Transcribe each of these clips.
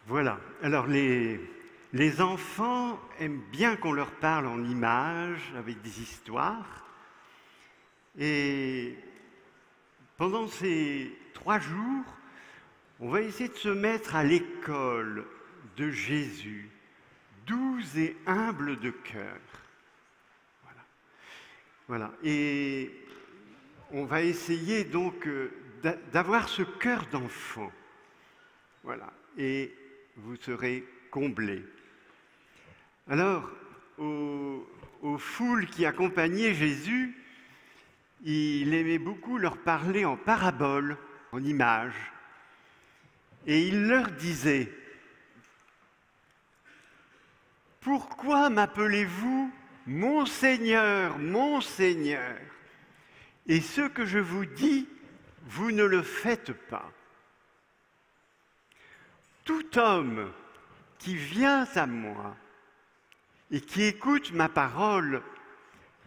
Voilà. Alors les enfants aiment bien qu'on leur parle en images, avec des histoires. Et pendant ces 3 jours, on va essayer de se mettre à l'école de Jésus, doux et humble de cœur. Voilà. Et on va essayer donc d'avoir ce cœur d'enfant. Voilà. Et vous serez comblés. Alors, aux foules qui accompagnaient Jésus, il aimait beaucoup leur parler en paraboles, en images. Et il leur disait: « Pourquoi m'appelez-vous mon Seigneur, mon Seigneur, et ce que je vous dis, vous ne le faites pas? Tout homme qui vient à moi et qui écoute ma parole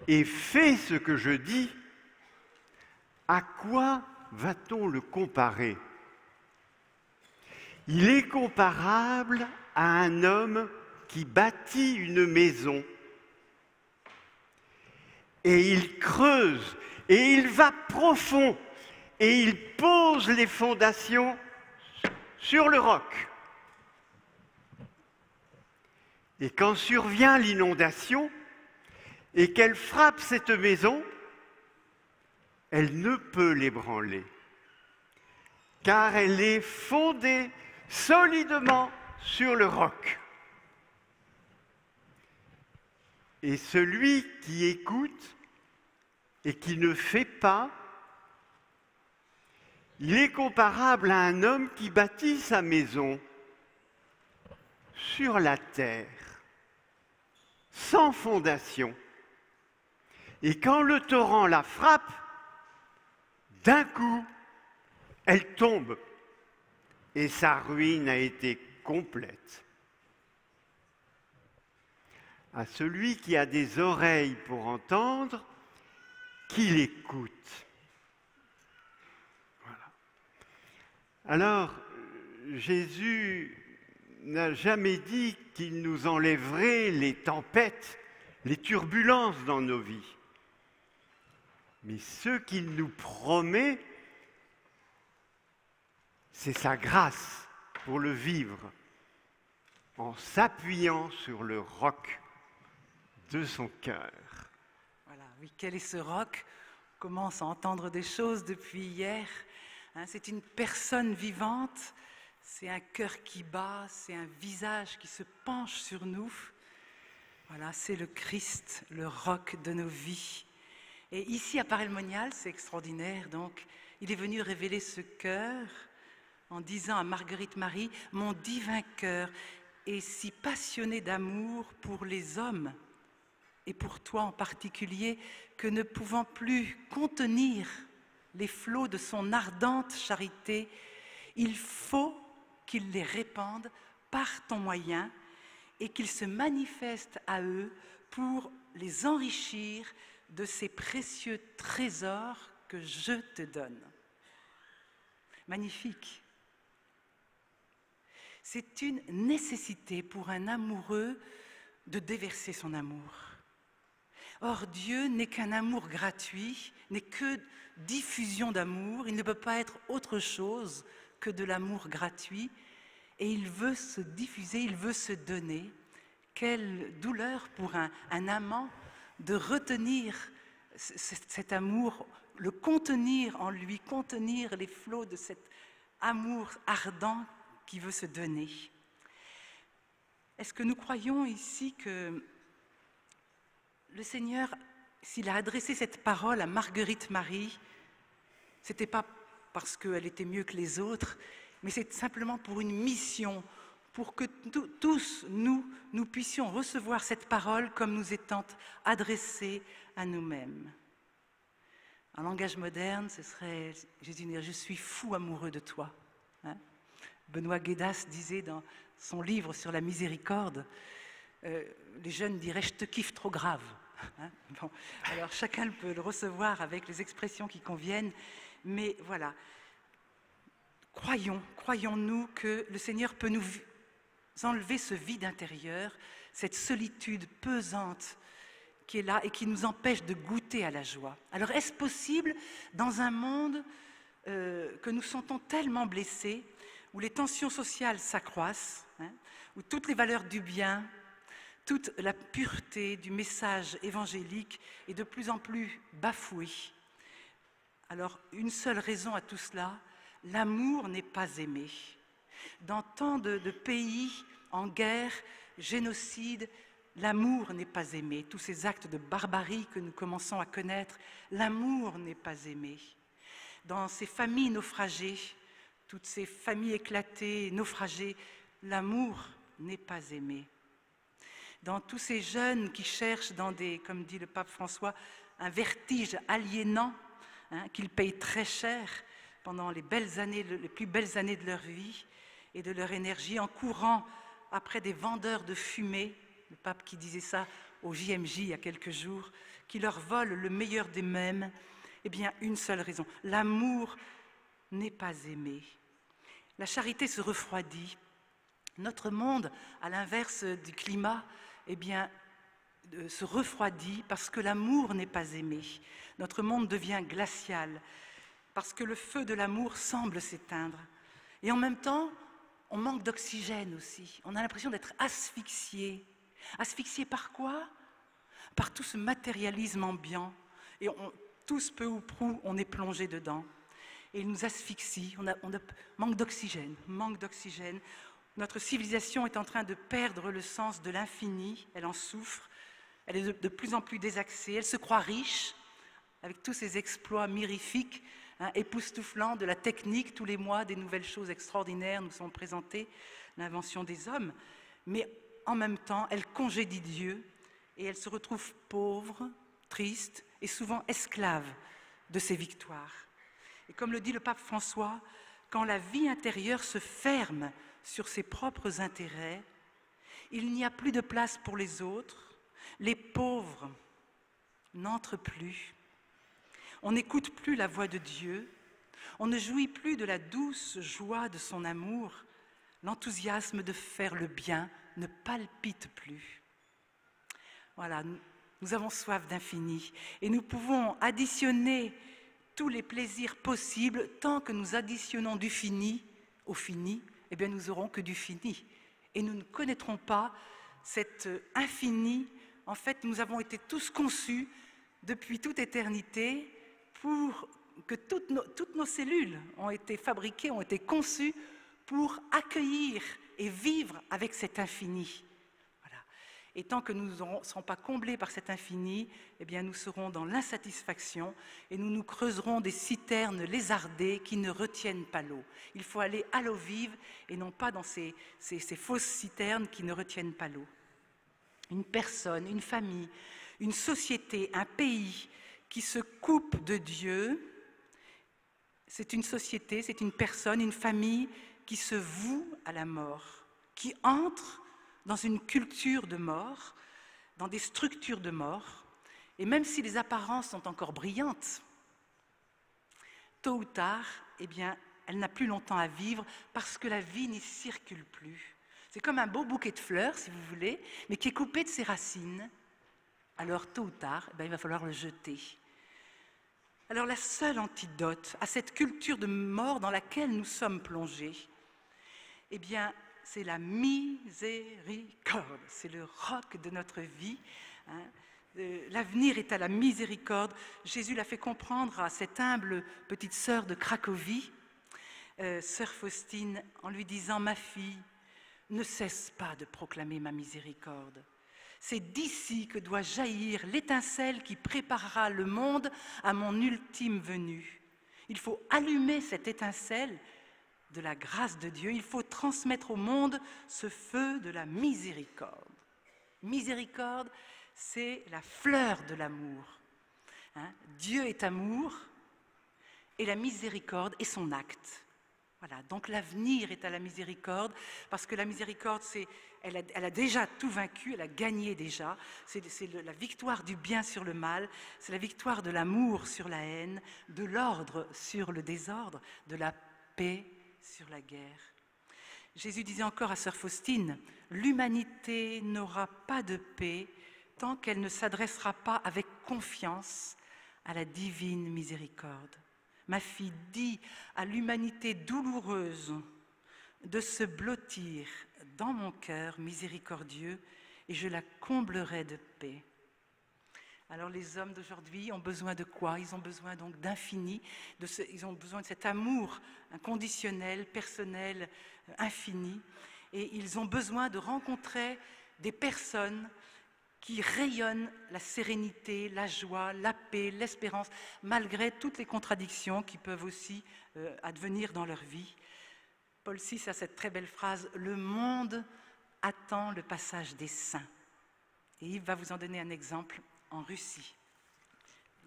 et fait ce que je dis, à quoi va-t-on le comparer? Il est comparable à un homme qui bâtit une maison. Et il creuse, et il va profond, et il pose les fondations sur le roc. Et quand survient l'inondation, et qu'elle frappe cette maison, elle ne peut l'ébranler, car elle est fondée solidement sur le roc. Et celui qui écoute et qui ne fait pas, il est comparable à un homme qui bâtit sa maison sur la terre, sans fondation. Et quand le torrent la frappe, d'un coup, elle tombe et sa ruine a été complète. À celui qui a des oreilles pour entendre, qu'il écoute. » Voilà. Alors, Jésus n'a jamais dit qu'il nous enlèverait les tempêtes, les turbulences dans nos vies. Mais ce qu'il nous promet, c'est sa grâce pour le vivre, en s'appuyant sur le roc de son cœur. Voilà, oui, quel est ce roc? On commence à entendre des choses depuis hier. C'est une personne vivante, c'est un cœur qui bat, c'est un visage qui se penche sur nous. Voilà, c'est le Christ, le roc de nos vies. Et ici, à Paray-le-Monial, c'est extraordinaire, donc, il est venu révéler ce cœur en disant à Marguerite Marie: « Mon divin cœur est si passionné d'amour pour les hommes, et pour toi en particulier, que ne pouvant plus contenir les flots de son ardente charité, il faut qu'il les répande par ton moyen et qu'il se manifeste à eux pour les enrichir de ces précieux trésors que je te donne. » Magnifique. C'est une nécessité pour un amoureux de déverser son amour. Or, Dieu n'est qu'un amour gratuit, n'est que diffusion d'amour. Il ne peut pas être autre chose que de l'amour gratuit. Et il veut se diffuser, il veut se donner. Quelle douleur pour un amant de retenir cet amour, le contenir en lui, contenir les flots de cet amour ardent qui veut se donner. Est-ce que nous croyons ici que le Seigneur, s'il a adressé cette parole à Marguerite Marie, ce n'était pas parce qu'elle était mieux que les autres, mais c'est simplement pour une mission, pour que tous nous puissions recevoir cette parole comme nous étant adressée à nous-mêmes. En langage moderne, ce serait Jésus dire: « Je suis fou amoureux de toi. » Benoît Guédas disait dans son livre sur la miséricorde, les jeunes diraient « je te kiffe trop grave ». Bon, alors chacun peut le recevoir avec les expressions qui conviennent, mais voilà. Croyons-nous que le Seigneur peut nous enlever ce vide intérieur, cette solitude pesante qui est là et qui nous empêche de goûter à la joie. Alors est-ce possible dans un monde que nous sentons tellement blessés, où les tensions sociales s'accroissent, hein, où toutes les valeurs du bien, toute la pureté du message évangélique est de plus en plus bafouée? Alors une seule raison à tout cela, l'amour n'est pas aimé. Dans tant de pays en guerre, génocide, l'amour n'est pas aimé. Tous ces actes de barbarie que nous commençons à connaître, l'amour n'est pas aimé. Dans ces familles naufragées, toutes ces familles éclatées, naufragées, l'amour n'est pas aimé. Dans tous ces jeunes qui cherchent dans des, comme dit le pape François, un vertige aliénant, hein, qu'ils payent très cher pendant les plus belles années de leur vie et de leur énergie, en courant après des vendeurs de fumée, le pape qui disait ça au JMJ il y a quelques jours, qui leur volent le meilleur des mêmes. Eh bien, une seule raison, l'amour n'est pas aimé. La charité se refroidit. Notre monde, à l'inverse du climat, eh bien, se refroidit parce que l'amour n'est pas aimé. Notre monde devient glacial parce que le feu de l'amour semble s'éteindre. Et en même temps, on manque d'oxygène aussi. On a l'impression d'être asphyxié. Asphyxié par quoi? Par tout ce matérialisme ambiant. Et tous, peu ou prou, on est plongé dedans. Et il nous asphyxie. On manque d'oxygène. Notre civilisation est en train de perdre le sens de l'infini. Elle en souffre. Elle est de plus en plus désaxée. Elle se croit riche, avec tous ces exploits mirifiques, hein, époustouflants de la technique. Tous les mois, des nouvelles choses extraordinaires nous sont présentées, l'invention des hommes. Mais en même temps, elle congédie Dieu et elle se retrouve pauvre, triste et souvent esclave de ses victoires. Et comme le dit le pape François, quand la vie intérieure se ferme sur ses propres intérêts, il n'y a plus de place pour les autres, les pauvres n'entrent plus, on n'écoute plus la voix de Dieu, on ne jouit plus de la douce joie de son amour, l'enthousiasme de faire le bien ne palpite plus. Voilà, nous avons soif d'infini et nous pouvons additionner tous les plaisirs possibles. Tant que nous additionnons du fini au fini, eh bien nous n'aurons que du fini. Et nous ne connaîtrons pas cet infini. En fait, nous avons été tous conçus depuis toute éternité pour que toutes nos cellules ont été fabriquées, ont été conçues pour accueillir et vivre avec cet infini. Voilà. Et tant que nous ne serons pas comblés par cet infini, eh bien nous serons dans l'insatisfaction et nous nous creuserons des citernes lézardées qui ne retiennent pas l'eau. Il faut aller à l'eau vive et non pas dans ces fausses citernes qui ne retiennent pas l'eau. Une personne, une famille, une société, un pays qui se coupe de Dieu, c'est une société, c'est une personne, une famille qui se voue à la mort, qui entre dans une culture de mort, dans des structures de mort, et même si les apparences sont encore brillantes, tôt ou tard, eh bien, elle n'a plus longtemps à vivre parce que la vie n'y circule plus. C'est comme un beau bouquet de fleurs, si vous voulez, mais qui est coupé de ses racines. Alors, tôt ou tard, eh bien, il va falloir le jeter. Alors, la seule antidote à cette culture de mort dans laquelle nous sommes plongés, eh bien, c'est la miséricorde. C'est le roc de notre vie. Hein. L'avenir est à la miséricorde. Jésus l'a fait comprendre à cette humble petite sœur de Cracovie, sœur Faustine, en lui disant « Ma fille, ne cesse pas de proclamer ma miséricorde. C'est d'ici que doit jaillir l'étincelle qui préparera le monde à mon ultime venue. Il faut allumer cette étincelle de la grâce de Dieu. Il faut transmettre au monde ce feu de la miséricorde. Miséricorde, c'est la fleur de l'amour. Hein? Dieu est amour et la miséricorde est son acte. Voilà, donc l'avenir est à la miséricorde, parce que la miséricorde, elle a déjà tout vaincu, elle a gagné déjà. C'est la victoire du bien sur le mal, c'est la victoire de l'amour sur la haine, de l'ordre sur le désordre, de la paix sur la guerre. Jésus disait encore à sœur Faustine, « L'humanité n'aura pas de paix tant qu'elle ne s'adressera pas avec confiance à la divine miséricorde. Ma fille, dit à l'humanité douloureuse de se blottir dans mon cœur miséricordieux et je la comblerai de paix. » Alors les hommes d'aujourd'hui ont besoin de quoi? Ils ont besoin donc d'infini, ils ont besoin de cet amour inconditionnel, personnel, infini, et ils ont besoin de rencontrer des personnes qui rayonnent la sérénité, la joie, la paix, l'espérance, malgré toutes les contradictions qui peuvent aussi advenir dans leur vie. Paul VI a cette très belle phrase, « Le monde attend le passage des saints ». Et il va vous en donner un exemple en Russie,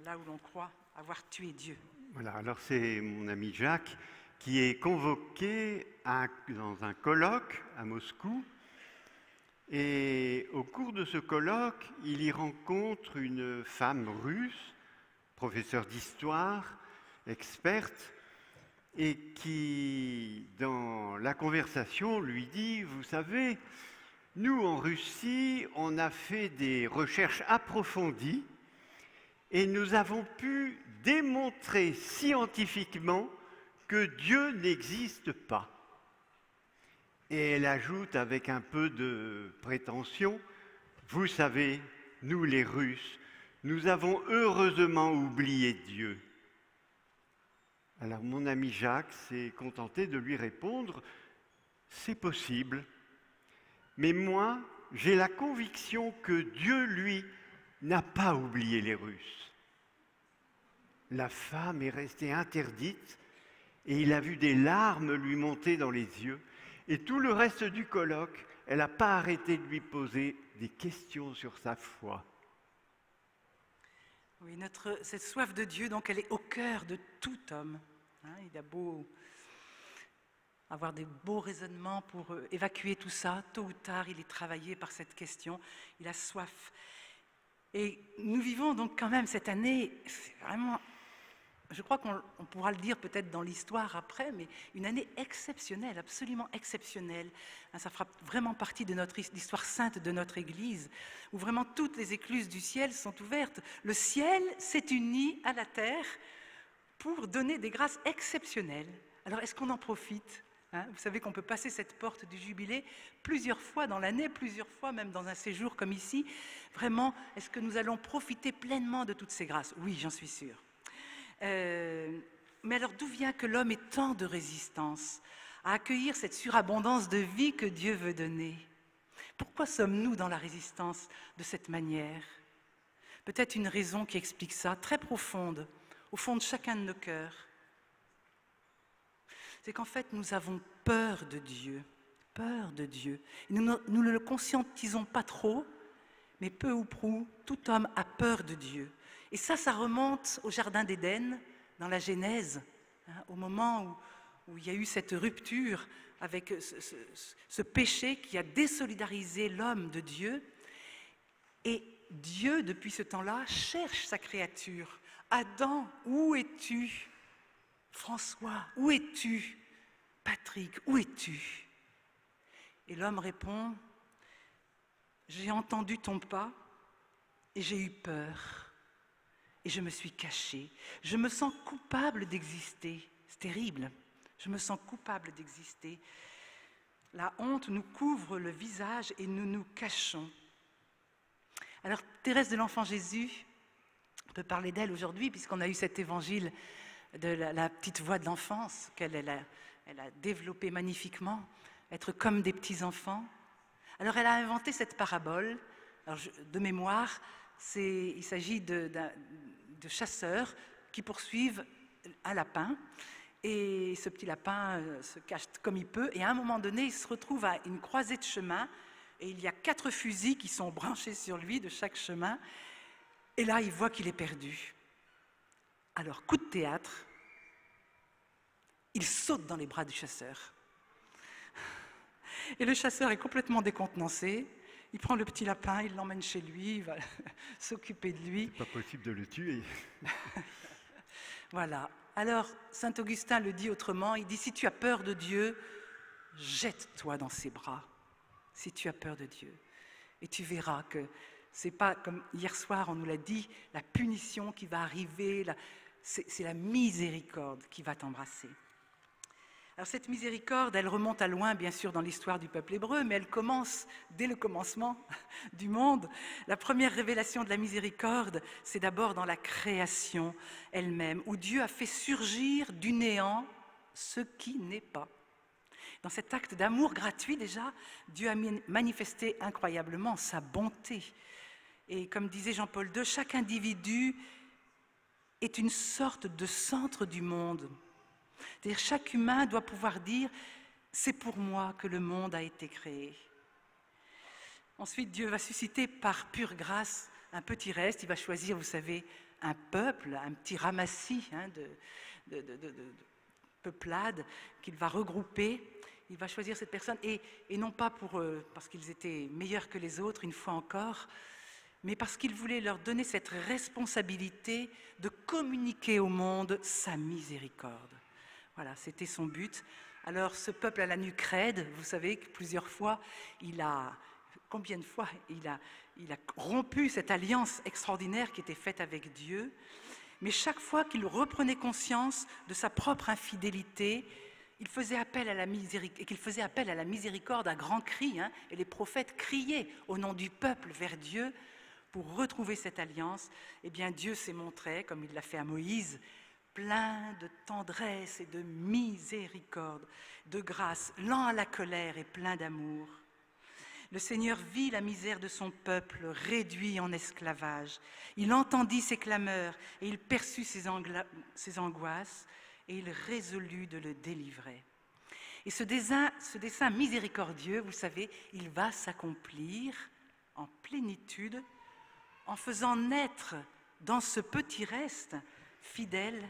là où l'on croit avoir tué Dieu. Voilà, alors c'est mon ami Jacques qui est convoqué dans un colloque à Moscou. Et au cours de ce colloque, il y rencontre une femme russe, professeure d'histoire, experte, et qui, dans la conversation, lui dit « Vous savez, nous, en Russie, on a fait des recherches approfondies et nous avons pu démontrer scientifiquement que Dieu n'existe pas. » Et elle ajoute avec un peu de prétention, « Vous savez, nous les Russes, nous avons heureusement oublié Dieu. » Alors mon ami Jacques s'est contenté de lui répondre, « C'est possible, mais moi, j'ai la conviction que Dieu, lui, n'a pas oublié les Russes. » La femme est restée interdite et il a vu des larmes lui monter dans les yeux. Et tout le reste du colloque, elle n'a pas arrêté de lui poser des questions sur sa foi. Oui, cette soif de Dieu, donc, elle est au cœur de tout homme. Hein, il a beau avoir des beaux raisonnements pour évacuer tout ça, tôt ou tard, il est travaillé par cette question, il a soif. Et nous vivons donc quand même cette année, c'est vraiment, je crois qu'on pourra le dire peut-être dans l'histoire après, mais une année exceptionnelle, absolument exceptionnelle. Ça fera vraiment partie de l'histoire sainte de notre Église, où vraiment toutes les écluses du ciel sont ouvertes. Le ciel s'est uni à la terre pour donner des grâces exceptionnelles. Alors est-ce qu'on en profite ? Vous savez qu'on peut passer cette porte du jubilé plusieurs fois dans l'année, plusieurs fois même dans un séjour comme ici. Vraiment, est-ce que nous allons profiter pleinement de toutes ces grâces? Oui, j'en suis sûre. Mais alors d'où vient que l'homme ait tant de résistance à accueillir cette surabondance de vie que Dieu veut donner? Pourquoi sommes-nous dans la résistance de cette manière? Peut-être une raison qui explique ça, très profonde, au fond de chacun de nos cœurs. C'est qu'en fait, nous avons peur de Dieu, peur de Dieu. Et nous ne le conscientisons pas trop, mais peu ou prou, tout homme a peur de Dieu. Et ça remonte au Jardin d'Éden, dans la Genèse, au moment où il y a eu cette rupture avec ce péché qui a désolidarisé l'homme de Dieu. Et Dieu, depuis ce temps-là, cherche sa créature. « Adam, où es-tu ? François, où es-tu ? Patrick, où es-tu » Et l'homme répond, « J'ai entendu ton pas et j'ai eu peur et je me suis caché. Je me sens coupable d'exister. » C'est terrible. Je me sens coupable d'exister. La honte nous couvre le visage et nous nous cachons. Alors Thérèse de l'Enfant Jésus, on peut parler d'elle aujourd'hui puisqu'on a eu cet évangile de la petite voix de l'enfance qu'elle a développé magnifiquement, être comme des petits-enfants. Alors elle a inventé cette parabole. Alors, de mémoire, il s'agit de chasseurs qui poursuivent un lapin. Et ce petit lapin se cache comme il peut. Et à un moment donné, il se retrouve à une croisée de chemin. Et il y a 4 fusils qui sont branchés sur lui de chaque chemin. Et là, il voit qu'il est perdu. Alors, coup de théâtre, il saute dans les bras du chasseur. Et le chasseur est complètement décontenancé. Il prend le petit lapin, il l'emmène chez lui, il va s'occuper de lui. C'est pas possible de le tuer. Voilà. Alors, saint Augustin le dit autrement, il dit « Si tu as peur de Dieu, jette-toi dans ses bras si tu as peur de Dieu. Et tu verras que ce n'est pas comme hier soir, on nous l'a dit, la punition qui va arriver, c'est la miséricorde qui va t'embrasser. Alors cette miséricorde, elle remonte à loin, bien sûr, dans l'histoire du peuple hébreu, mais elle commence dès le commencement du monde. La première révélation de la miséricorde, c'est d'abord dans la création elle-même, où Dieu a fait surgir du néant ce qui n'est pas. Dans cet acte d'amour gratuit, déjà, Dieu a manifesté incroyablement sa bonté. Et comme disait Jean-Paul II, chaque individu est une sorte de centre du monde. C'est-à-dire chaque humain doit pouvoir dire « c'est pour moi que le monde a été créé ». Ensuite, Dieu va susciter par pure grâce un petit reste. Il va choisir, vous savez, un peuple, un petit ramassis de peuplade qu'il va regrouper. Il va choisir cette personne, et non pas parce qu'ils étaient meilleurs que les autres, une fois encore, mais parce qu'il voulait leur donner cette responsabilité de communiquer au monde sa miséricorde. Voilà, c'était son but. Alors ce peuple à la nuque raide, vous savez que plusieurs fois, combien de fois il a rompu cette alliance extraordinaire qui était faite avec Dieu, mais chaque fois qu'il reprenait conscience de sa propre infidélité, il faisait appel à la miséricorde à grands cris, et les prophètes criaient au nom du peuple vers Dieu pour retrouver cette alliance. Eh bien, Dieu s'est montré, comme il l'a fait à Moïse, plein de tendresse et de miséricorde, de grâce, lent à la colère et plein d'amour. Le Seigneur vit la misère de son peuple réduit en esclavage. Il entendit ses clameurs et il perçut ses angoisses et il résolut de le délivrer. Et ce dessein miséricordieux, vous savez, il va s'accomplir en plénitude en faisant naître dans ce petit reste fidèle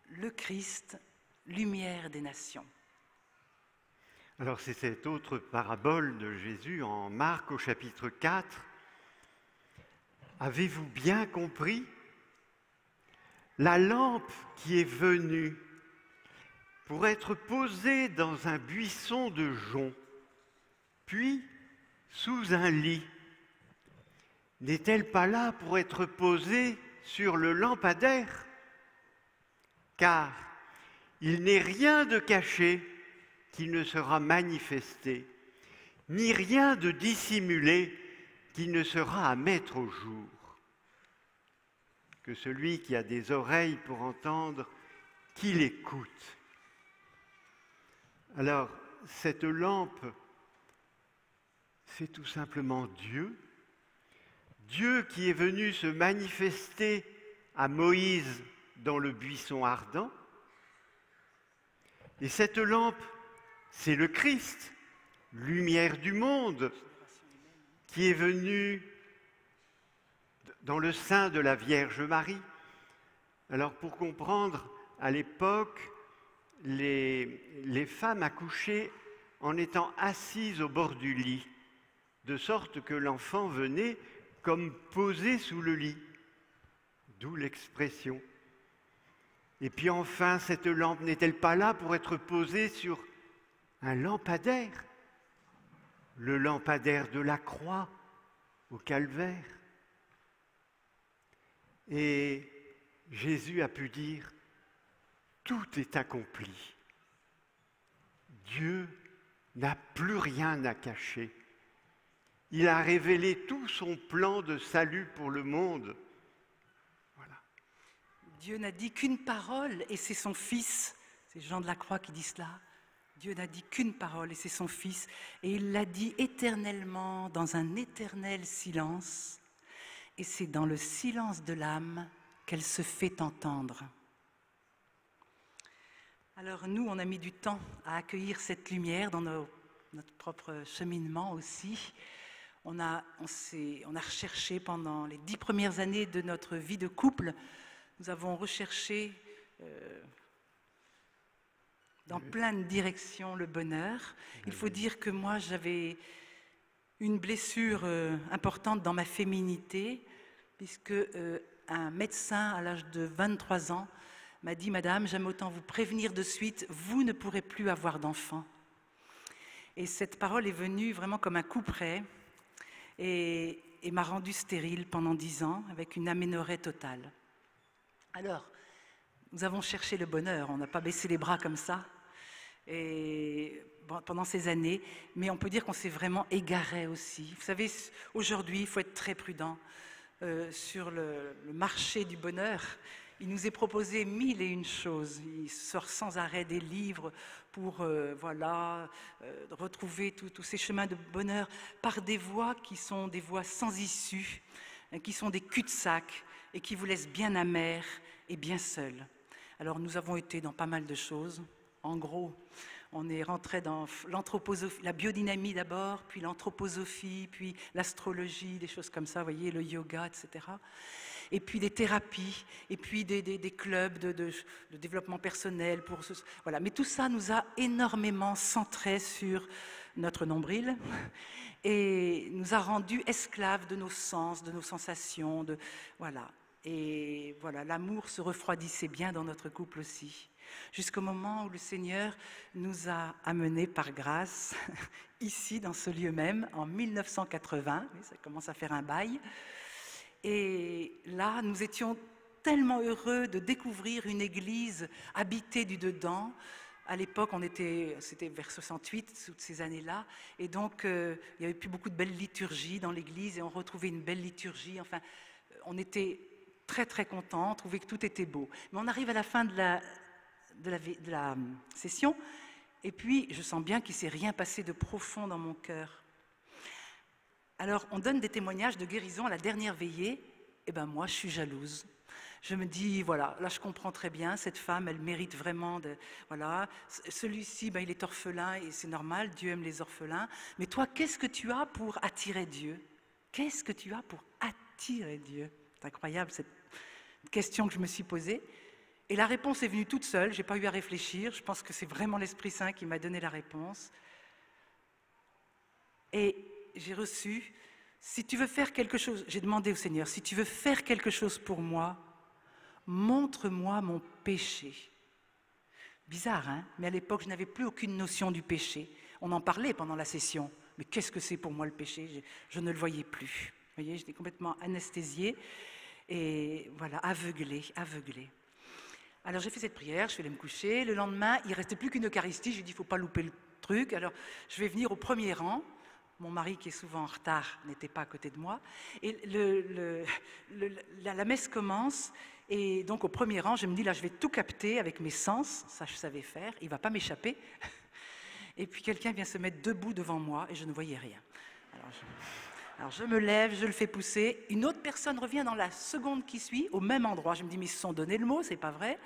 le Christ, lumière des nations. Alors c'est cette autre parabole de Jésus en Marc au chapitre 4. Avez-vous bien compris? La lampe qui est venue pour être posée dans un buisson de joncs, puis sous un lit, n'est-elle pas là pour être posée sur le lampadaire? Car il n'est rien de caché qui ne sera manifesté, ni rien de dissimulé qui ne sera à mettre au jour. Que celui qui a des oreilles pour entendre, qu'il écoute. Alors, cette lampe, c'est tout simplement Dieu. Dieu qui est venu se manifester à Moïse dans le buisson ardent. Et cette lampe, c'est le Christ, lumière du monde, qui est venu dans le sein de la Vierge Marie. Alors pour comprendre, à l'époque, les femmes accouchaient en étant assises au bord du lit, de sorte que l'enfant venait comme posé sous le lit, d'où l'expression. Et puis enfin, cette lampe n'est-elle pas là pour être posée sur un lampadaire, le lampadaire de la croix au calvaire? Et Jésus a pu dire, tout est accompli. Dieu n'a plus rien à cacher. Il a révélé tout son plan de salut pour le monde. Voilà. Dieu n'a dit qu'une parole et c'est son Fils. C'est Jean de la Croix qui dit cela. Dieu n'a dit qu'une parole et c'est son Fils. Et il l'a dit éternellement dans un éternel silence. Et c'est dans le silence de l'âme qu'elle se fait entendre. Alors nous, on a mis du temps à accueillir cette lumière dans notre propre cheminement aussi. On a recherché pendant les 10 premières années de notre vie de couple, nous avons recherché dans plein de directions le bonheur. Il faut dire que moi, j'avais une blessure importante dans ma féminité, puisque un médecin à l'âge de 23 ans m'a dit « Madame, j'aime autant vous prévenir de suite, vous ne pourrez plus avoir d'enfant ». Et cette parole est venue vraiment comme un coup près et m'a rendue stérile pendant 10 ans avec une aménorrhée totale. Alors, nous avons cherché le bonheur, on n'a pas baissé les bras comme ça et pendant ces années, mais on peut dire qu'on s'est vraiment égaré aussi. Vous savez, aujourd'hui, il faut être très prudent sur le marché du bonheur. Il nous est proposé 1001 choses. Il sort sans arrêt des livres pour retrouver tous ces chemins de bonheur par des voies qui sont des voies sans issue, qui sont des cul-de-sac et qui vous laissent bien amers et bien seuls. Alors nous avons été dans pas mal de choses. En gros, on est rentré dans l'anthroposophie, la biodynamie d'abord, puis l'anthroposophie, puis l'astrologie, des choses comme ça, vous voyez, le yoga, etc. Et puis des thérapies, et puis des clubs de développement personnel. Voilà. Mais tout ça nous a énormément centrés sur notre nombril et nous a rendus esclaves de nos sens, de nos sensations. Voilà. Et voilà, l'amour se refroidissait bien dans notre couple aussi. Jusqu'au moment où le Seigneur nous a amenés par grâce, ici, dans ce lieu même, en 1980, ça commence à faire un bail. Et là, nous étions tellement heureux de découvrir une église habitée du dedans. À l'époque, c'était vers 68, toutes ces années-là, et donc il n'y avait plus beaucoup de belles liturgies dans l'église, et on retrouvait une belle liturgie. Enfin, on était très très contents, on trouvait que tout était beau. Mais on arrive à la fin de la session, et puis je sens bien qu'il ne s'est rien passé de profond dans mon cœur. Alors, on donne des témoignages de guérison à la dernière veillée, et ben moi, je suis jalouse. Je me dis, voilà, là je comprends très bien, cette femme, elle mérite vraiment de... Voilà, celui-ci, ben, il est orphelin et c'est normal, Dieu aime les orphelins. Mais toi, qu'est-ce que tu as pour attirer Dieu? Qu'est-ce que tu as pour attirer Dieu? C'est incroyable cette question que je me suis posée. Et la réponse est venue toute seule, je n'ai pas eu à réfléchir, je pense que c'est vraiment l'Esprit Saint qui m'a donné la réponse. Et j'ai reçu, si tu veux faire quelque chose, j'ai demandé au Seigneur, si tu veux faire quelque chose pour moi, montre-moi mon péché. Bizarre, hein? Mais à l'époque, je n'avais plus aucune notion du péché. On en parlait pendant la session. Mais qu'est-ce que c'est pour moi le péché? Je ne le voyais plus. Vous voyez, j'étais complètement anesthésiée et voilà, aveuglée. Alors j'ai fait cette prière, je suis allée me coucher. Le lendemain, il ne restait plus qu'une Eucharistie. J'ai dit, il ne faut pas louper le truc. Alors je vais venir au premier rang. Mon mari, qui est souvent en retard, n'était pas à côté de moi. Et la messe commence. Et donc au premier rang, je me dis, là, je vais tout capter avec mes sens. Ça, je savais faire. Il ne va pas m'échapper. Et puis quelqu'un vient se mettre debout devant moi et je ne voyais rien. Alors je me lève, je le fais pousser. Une autre personne revient dans la seconde qui suit, au même endroit. Je me dis, mais ils se sont donné le mot, c'est pas vrai.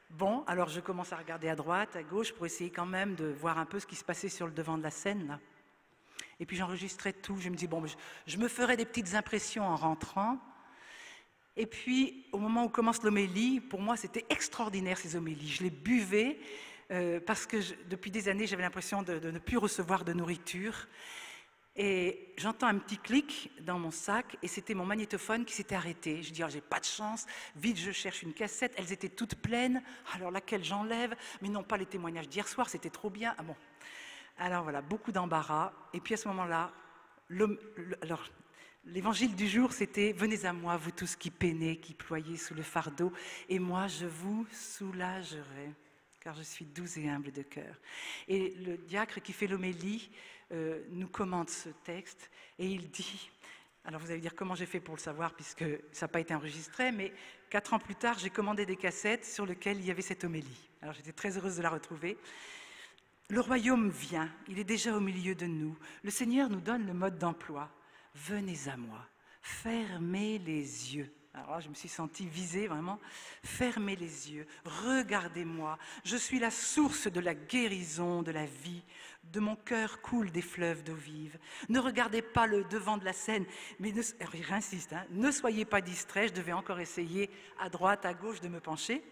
Bon, alors je commence à regarder à droite, à gauche, pour essayer quand même de voir un peu ce qui se passait sur le devant de la scène, là. Et puis j'enregistrais tout. Je me dis, bon, je me ferai des petites impressions en rentrant. Et puis, au moment où commence l'homélie, pour moi, c'était extraordinaire, ces homélies. Je les buvais parce que depuis des années, j'avais l'impression de ne plus recevoir de nourriture. Et j'entends un petit clic dans mon sac et c'était mon magnétophone qui s'était arrêté. Je dis, oh, j'ai pas de chance, vite je cherche une cassette, elles étaient toutes pleines, alors laquelle j'enlève? Mais non, pas les témoignages d'hier soir, c'était trop bien. Ah bon. Alors voilà, beaucoup d'embarras. Et puis à ce moment-là, l'évangile du jour, c'était « Venez à moi, vous tous qui peinez, qui ployez sous le fardeau, et moi je vous soulagerai, car je suis doux et humble de cœur. » Et le diacre qui fait l'homélie nous commente ce texte, et il dit, alors vous allez dire comment j'ai fait pour le savoir, puisque ça n'a pas été enregistré, mais 4 ans plus tard, j'ai commandé des cassettes sur lesquelles il y avait cette homélie. Alors j'étais très heureuse de la retrouver. Le royaume vient, il est déjà au milieu de nous. Le Seigneur nous donne le mode d'emploi. Venez à moi, fermez les yeux. Alors là, je me suis sentie visée vraiment. Fermez les yeux, regardez-moi. Je suis la source de la guérison, de la vie. De mon cœur coulent des fleuves d'eau vive. Ne regardez pas le devant de la scène, mais j'insiste, hein, ne soyez pas distraits. Je devais encore essayer à droite, à gauche de me pencher.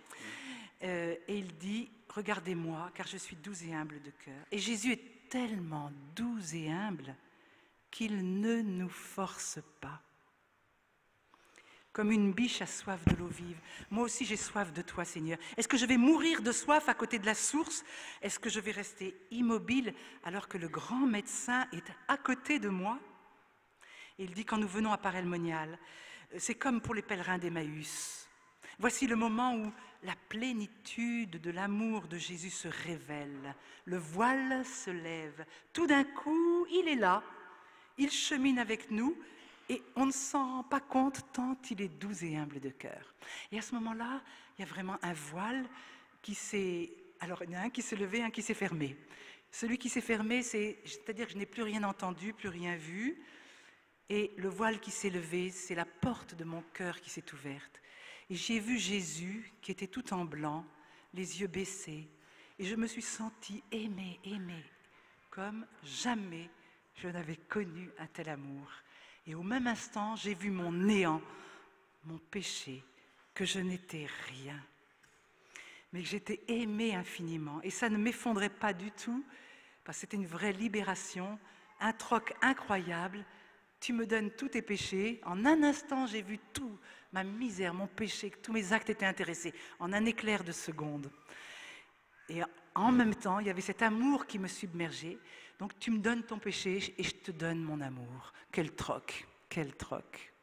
Et il dit, regardez-moi, car je suis doux et humble de cœur. Et Jésus est tellement doux et humble qu'il ne nous force pas. comme une biche a soif de l'eau vive. Moi aussi j'ai soif de toi, Seigneur. Est-ce que je vais mourir de soif à côté de la source? Est-ce que je vais rester immobile alors que le grand médecin est à côté de moi? Et il dit, quand nous venons à Paray-le-Monial, c'est comme pour les pèlerins d'Emmaüs. Voici le moment où la plénitude de l'amour de Jésus se révèle. Le voile se lève. Tout d'un coup, il est là. Il chemine avec nous et on ne s'en rend pas compte tant il est doux et humble de cœur. Et à ce moment-là, il y a vraiment un voile qui s'est... Alors, il y en a un qui s'est levé, un qui s'est fermé. Celui qui s'est fermé, c'est-à-dire que je n'ai plus rien entendu, plus rien vu. Et le voile qui s'est levé, c'est la porte de mon cœur qui s'est ouverte. Et j'ai vu Jésus qui était tout en blanc, les yeux baissés. Et je me suis sentie aimée, comme jamais je n'avais connu un tel amour. Et au même instant, j'ai vu mon néant, mon péché, que je n'étais rien. Mais que j'étais aimée infiniment. Et ça ne m'effondrait pas du tout, parce que c'était une vraie libération, un troc incroyable. Tu me donnes tous tes péchés. En un instant, j'ai vu tout, ma misère, mon péché, que tous mes actes étaient intéressés, en un éclair de seconde. Et en même temps, il y avait cet amour qui me submergeait. Donc tu me donnes ton péché et je te donne mon amour. Quel troc, quel troc.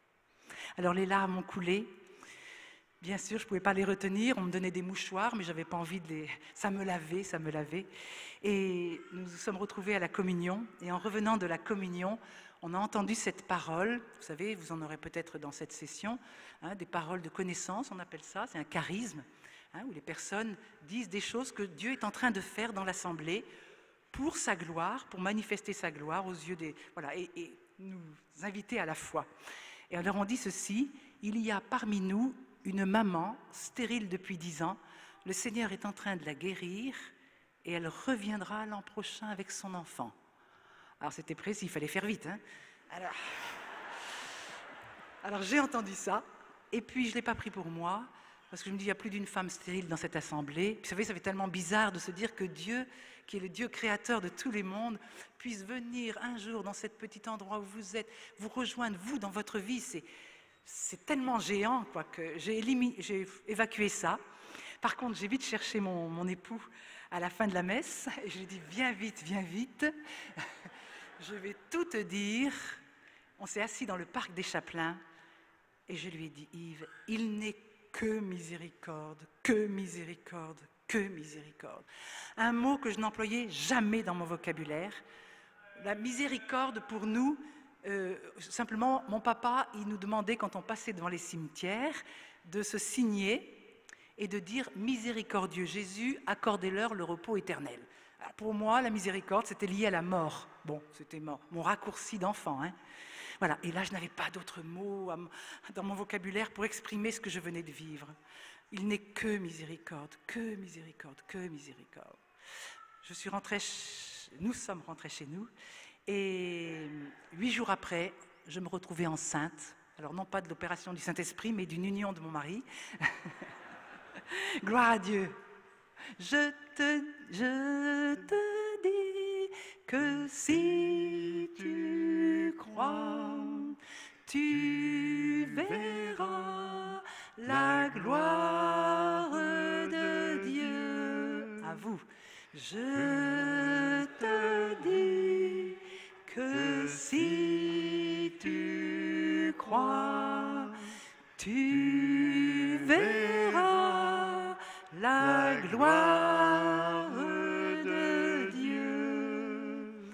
Alors les larmes ont coulé. Bien sûr, je ne pouvais pas les retenir. On me donnait des mouchoirs, mais je n'avais pas envie de les... Ça me lavait. Et nous nous sommes retrouvés à la communion. Et en revenant de la communion, on a entendu cette parole. Vous savez, vous en aurez peut-être dans cette session, hein, des paroles de connaissance, on appelle ça. C'est un charisme, hein, où les personnes disent des choses que Dieu est en train de faire dans l'assemblée pour sa gloire, pour manifester sa gloire aux yeux des... Voilà, et nous inviter à la foi. Et alors on dit ceci, il y a parmi nous une maman stérile depuis 10 ans, le Seigneur est en train de la guérir et elle reviendra l'an prochain avec son enfant. Alors c'était précis, il fallait faire vite. Hein. Alors j'ai entendu ça et puis je ne l'ai pas pris pour moi parce que je me dis il n'y a plus d'une femme stérile dans cette assemblée. Puis, vous savez, ça fait tellement bizarre de se dire que Dieu, qui est le Dieu créateur de tous les mondes, puisse venir un jour dans ce petit endroit où vous êtes, vous rejoindre, vous, dans votre vie. C'est tellement géant quoi, que j'ai évacué ça. Par contre, j'ai vite cherché mon époux à la fin de la messe et je lui ai dit viens vite, je vais tout te dire. On s'est assis dans le parc des Chapelains et je lui ai dit Yves, il n'est que miséricorde, que miséricorde, que miséricorde. Un mot que je n'employais jamais dans mon vocabulaire. La miséricorde pour nous, simplement, mon papa, il nous demandait quand on passait devant les cimetières de se signer et de dire « Miséricordieux Jésus, accordez-leur le repos éternel ». Alors pour moi, la miséricorde, c'était lié à la mort. Bon, c'était mon raccourci d'enfant. Hein. Voilà. Et là, je n'avais pas d'autres mots dans mon vocabulaire pour exprimer ce que je venais de vivre. Il n'est que miséricorde, que miséricorde, que miséricorde. Nous sommes rentrés chez nous. Et 8 jours après, je me retrouvais enceinte. Alors non pas de l'opération du Saint-Esprit, mais d'une union de mon mari. Gloire à Dieu. Je te dis que si tu crois, tu verras la gloire de Dieu. À vous. Je te dis que si tu crois, tu verras la gloire de Dieu.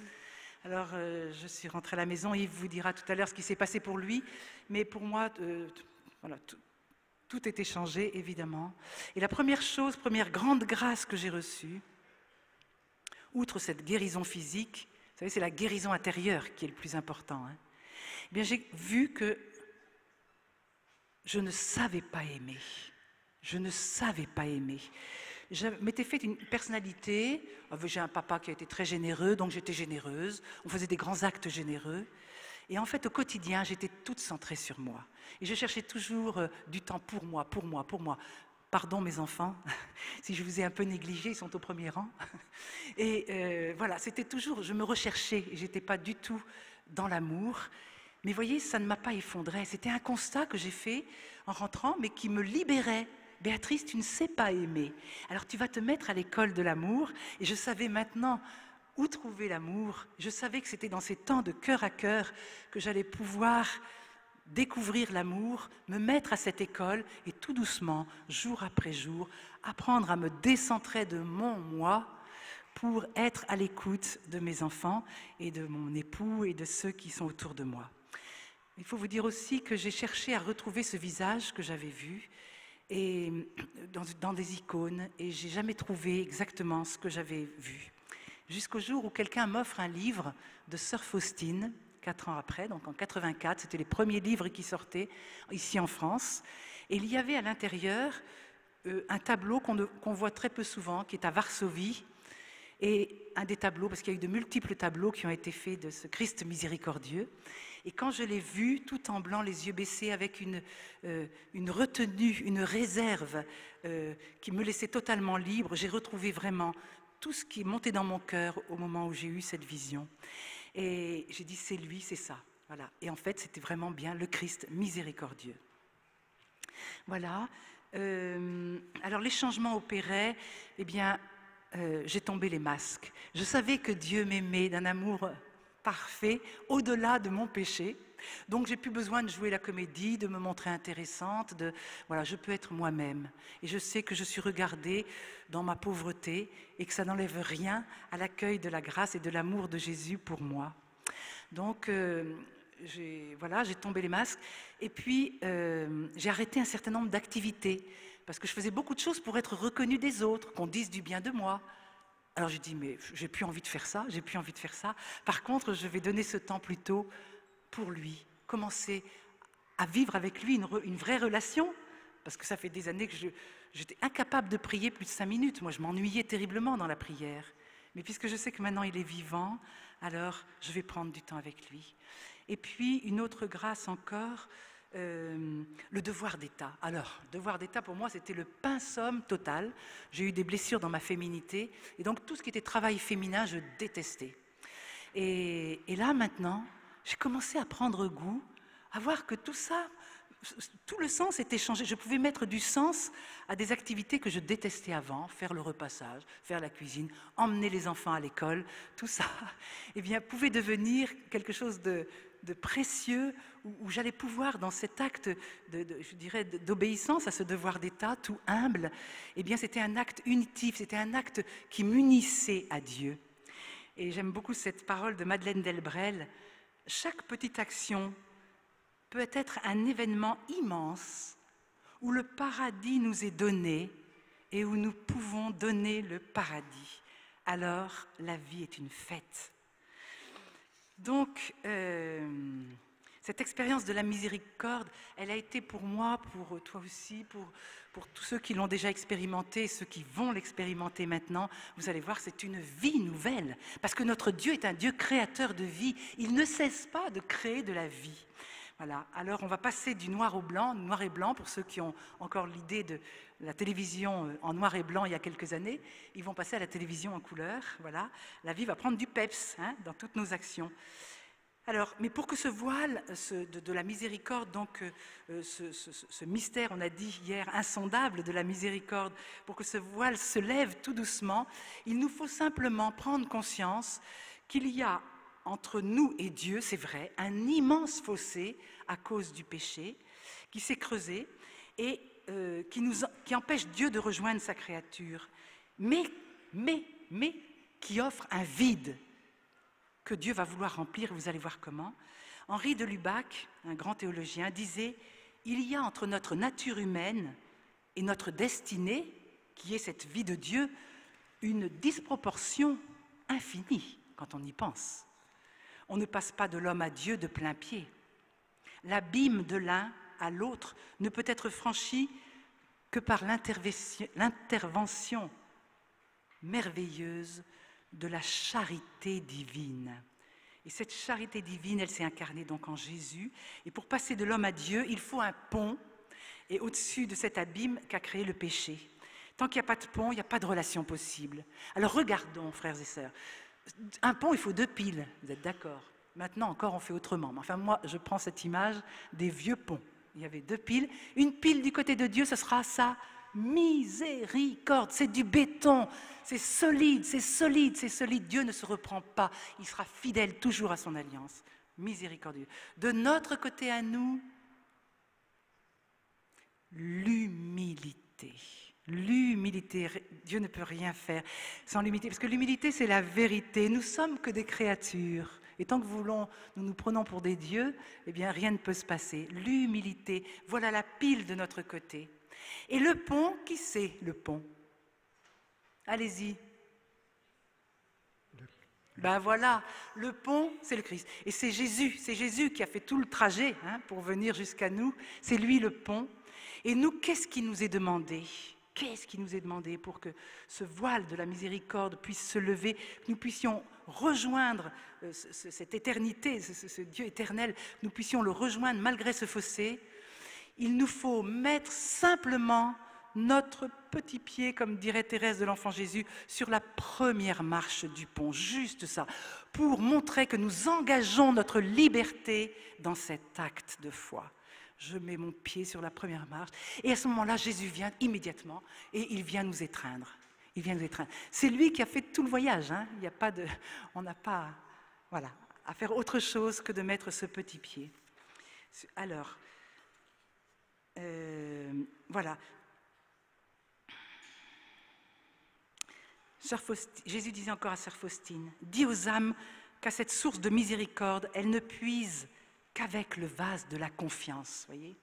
Alors, je suis rentrée à la maison, Yves vous dira tout à l'heure ce qui s'est passé pour lui, mais pour moi, voilà, tout était changé, évidemment. Et la première grande grâce que j'ai reçue, outre cette guérison physique, vous savez, c'est la guérison intérieure qui est le plus important. Hein. Eh bien, j'ai vu que je ne savais pas aimer. Je ne savais pas aimer. Je m'étais fait une personnalité. J'ai un papa qui a été très généreux, donc j'étais généreuse. On faisait des grands actes généreux. Et en fait, au quotidien, j'étais toute centrée sur moi. Et je cherchais toujours du temps pour moi. Pardon mes enfants, si je vous ai un peu négligé, ils sont au premier rang. Et voilà, c'était toujours, je me recherchais, je n'étais pas du tout dans l'amour. Mais voyez, ça ne m'a pas effondrée. C'était un constat que j'ai fait en rentrant, mais qui me libérait. Béatrice, tu ne sais pas aimer. Alors tu vas te mettre à l'école de l'amour. Et je savais maintenant où trouver l'amour. Je savais que c'était dans ces temps de cœur à cœur que j'allais pouvoir découvrir l'amour, me mettre à cette école et tout doucement, jour après jour, apprendre à me décentrer de mon moi pour être à l'écoute de mes enfants et de mon époux et de ceux qui sont autour de moi. Il faut vous dire aussi que j'ai cherché à retrouver ce visage que j'avais vu et dans des icônes et j'ai jamais trouvé exactement ce que j'avais vu. Jusqu'au jour où quelqu'un m'offre un livre de Sœur Faustine, 4 ans après, donc en 84, c'était les premiers livres qui sortaient ici en France. Et il y avait à l'intérieur un tableau qu'on voit très peu souvent, qui est à Varsovie. Et un des tableaux, parce qu'il y a eu de multiples tableaux qui ont été faits de ce Christ miséricordieux. Et quand je l'ai vu, tout en blanc, les yeux baissés, avec une retenue, une réserve qui me laissait totalement libre, j'ai retrouvé vraiment tout ce qui est monté dans mon cœur au moment où j'ai eu cette vision. Et j'ai dit, c'est lui, c'est ça. Voilà. Et en fait, c'était vraiment bien le Christ miséricordieux. Voilà. Alors, les changements opéraient, eh bien, j'ai tombé les masques. Je savais que Dieu m'aimait d'un amour parfait, au-delà de mon péché. Donc, j'ai plus besoin de jouer la comédie, de me montrer intéressante. Voilà, je peux être moi-même. Et je sais que je suis regardée dans ma pauvreté et que ça n'enlève rien à l'accueil de la grâce et de l'amour de Jésus pour moi. Donc, j'ai tombé les masques. Et puis, j'ai arrêté un certain nombre d'activités parce que je faisais beaucoup de choses pour être reconnue des autres, qu'on dise du bien de moi. Alors, j'ai dit, mais j'ai plus envie de faire ça, j'ai plus envie de faire ça. Par contre, je vais donner ce temps plutôt pour lui, commencer à vivre avec lui une vraie relation, parce que ça fait des années que j'étais incapable de prier plus de 5 minutes. Moi, je m'ennuyais terriblement dans la prière. Mais puisque je sais que maintenant il est vivant, alors je vais prendre du temps avec lui. Et puis, une autre grâce encore, le devoir d'État. Alors, le devoir d'État, pour moi, c'était le pinceau total. J'ai eu des blessures dans ma féminité, et donc tout ce qui était travail féminin, je détestais. Et là, maintenant, j'ai commencé à prendre goût, à voir que tout ça, tout le sens était changé. Je pouvais mettre du sens à des activités que je détestais avant, faire le repassage, faire la cuisine, emmener les enfants à l'école, tout ça, eh bien, pouvait devenir quelque chose de précieux, où j'allais pouvoir, dans cet acte je dirais, d'obéissance à ce devoir d'État, tout humble, eh bien, c'était un acte unitif, c'était un acte qui m'unissait à Dieu. Et j'aime beaucoup cette parole de Madeleine Delbrel. Chaque petite action peut être un événement immense où le paradis nous est donné et où nous pouvons donner le paradis. Alors, la vie est une fête. Donc, cette expérience de la miséricorde, elle a été pour moi, pour toi aussi, pour tous ceux qui l'ont déjà expérimenté, ceux qui vont l'expérimenter maintenant. Vous allez voir, c'est une vie nouvelle, parce que notre Dieu est un Dieu créateur de vie. Il ne cesse pas de créer de la vie. Voilà. Alors, on va passer du noir au blanc, noir et blanc, pour ceux qui ont encore l'idée de la télévision en noir et blanc il y a quelques années, ils vont passer à la télévision en couleur. Voilà. La vie va prendre du peps dans toutes nos actions. Alors, mais pour que ce voile de la miséricorde, donc ce mystère, on a dit hier, insondable de la miséricorde, pour que ce voile se lève tout doucement, il nous faut simplement prendre conscience qu'il y a entre nous et Dieu, c'est vrai, un immense fossé à cause du péché qui s'est creusé et qui empêche Dieu de rejoindre sa créature, mais qui offre un vide que Dieu va vouloir remplir, vous allez voir comment. Henri de Lubac, un grand théologien, disait « Il y a entre notre nature humaine et notre destinée, qui est cette vie de Dieu, une disproportion infinie quand on y pense. On ne passe pas de l'homme à Dieu de plein pied. L'abîme de l'un à l'autre ne peut être franchi que par l'intervention merveilleuse de la charité divine. Et cette charité divine, elle s'est incarnée donc en Jésus. Et pour passer de l'homme à Dieu, il faut un pont. Et au-dessus de cet abîme qu'a créé le péché. Tant qu'il n'y a pas de pont, il n'y a pas de relation possible. Alors regardons, frères et sœurs. Un pont, il faut 2 piles, vous êtes d'accord? Maintenant encore, on fait autrement. Mais enfin, moi, je prends cette image des vieux ponts. Il y avait 2 piles. Une pile du côté de Dieu, ce sera sa miséricorde. C'est du béton. C'est solide, c'est solide, c'est solide. Dieu ne se reprend pas. Il sera fidèle toujours à son alliance. Miséricordieux. De notre côté à nous, l'humilité. L'humilité, Dieu ne peut rien faire sans l'humilité, parce que l'humilité c'est la vérité, nous sommes que des créatures, et tant que nous prenons pour des dieux, eh bien rien ne peut se passer. L'humilité, voilà la pile de notre côté. Et le pont, qui c'est le pont? Allez-y. Ben voilà, le pont, c'est le Christ. Et c'est Jésus qui a fait tout le trajet pour venir jusqu'à nous, c'est lui le pont. Et nous, qu'est-ce qui nous est demandé? Qu'est-ce qui nous est demandé pour que ce voile de la miséricorde puisse se lever, que nous puissions rejoindre cette éternité, ce Dieu éternel, que nous puissions le rejoindre malgré ce fossé? Il nous faut mettre simplement notre petit pied, comme dirait Thérèse de l'Enfant Jésus, sur la première marche du pont, juste ça, pour montrer que nous engageons notre liberté dans cet acte de foi. Je mets mon pied sur la première marche, et à ce moment-là, Jésus vient immédiatement, et il vient nous étreindre. Il vient nous étreindre. C'est lui qui a fait tout le voyage, Il n'y a pas on n'a pas à faire autre chose que de mettre ce petit pied. Alors, voilà. Jésus disait encore à sœur Faustine, « Dis aux âmes qu'à cette source de miséricorde, elles ne puisent qu'avec le vase de la confiance. » Voyez ?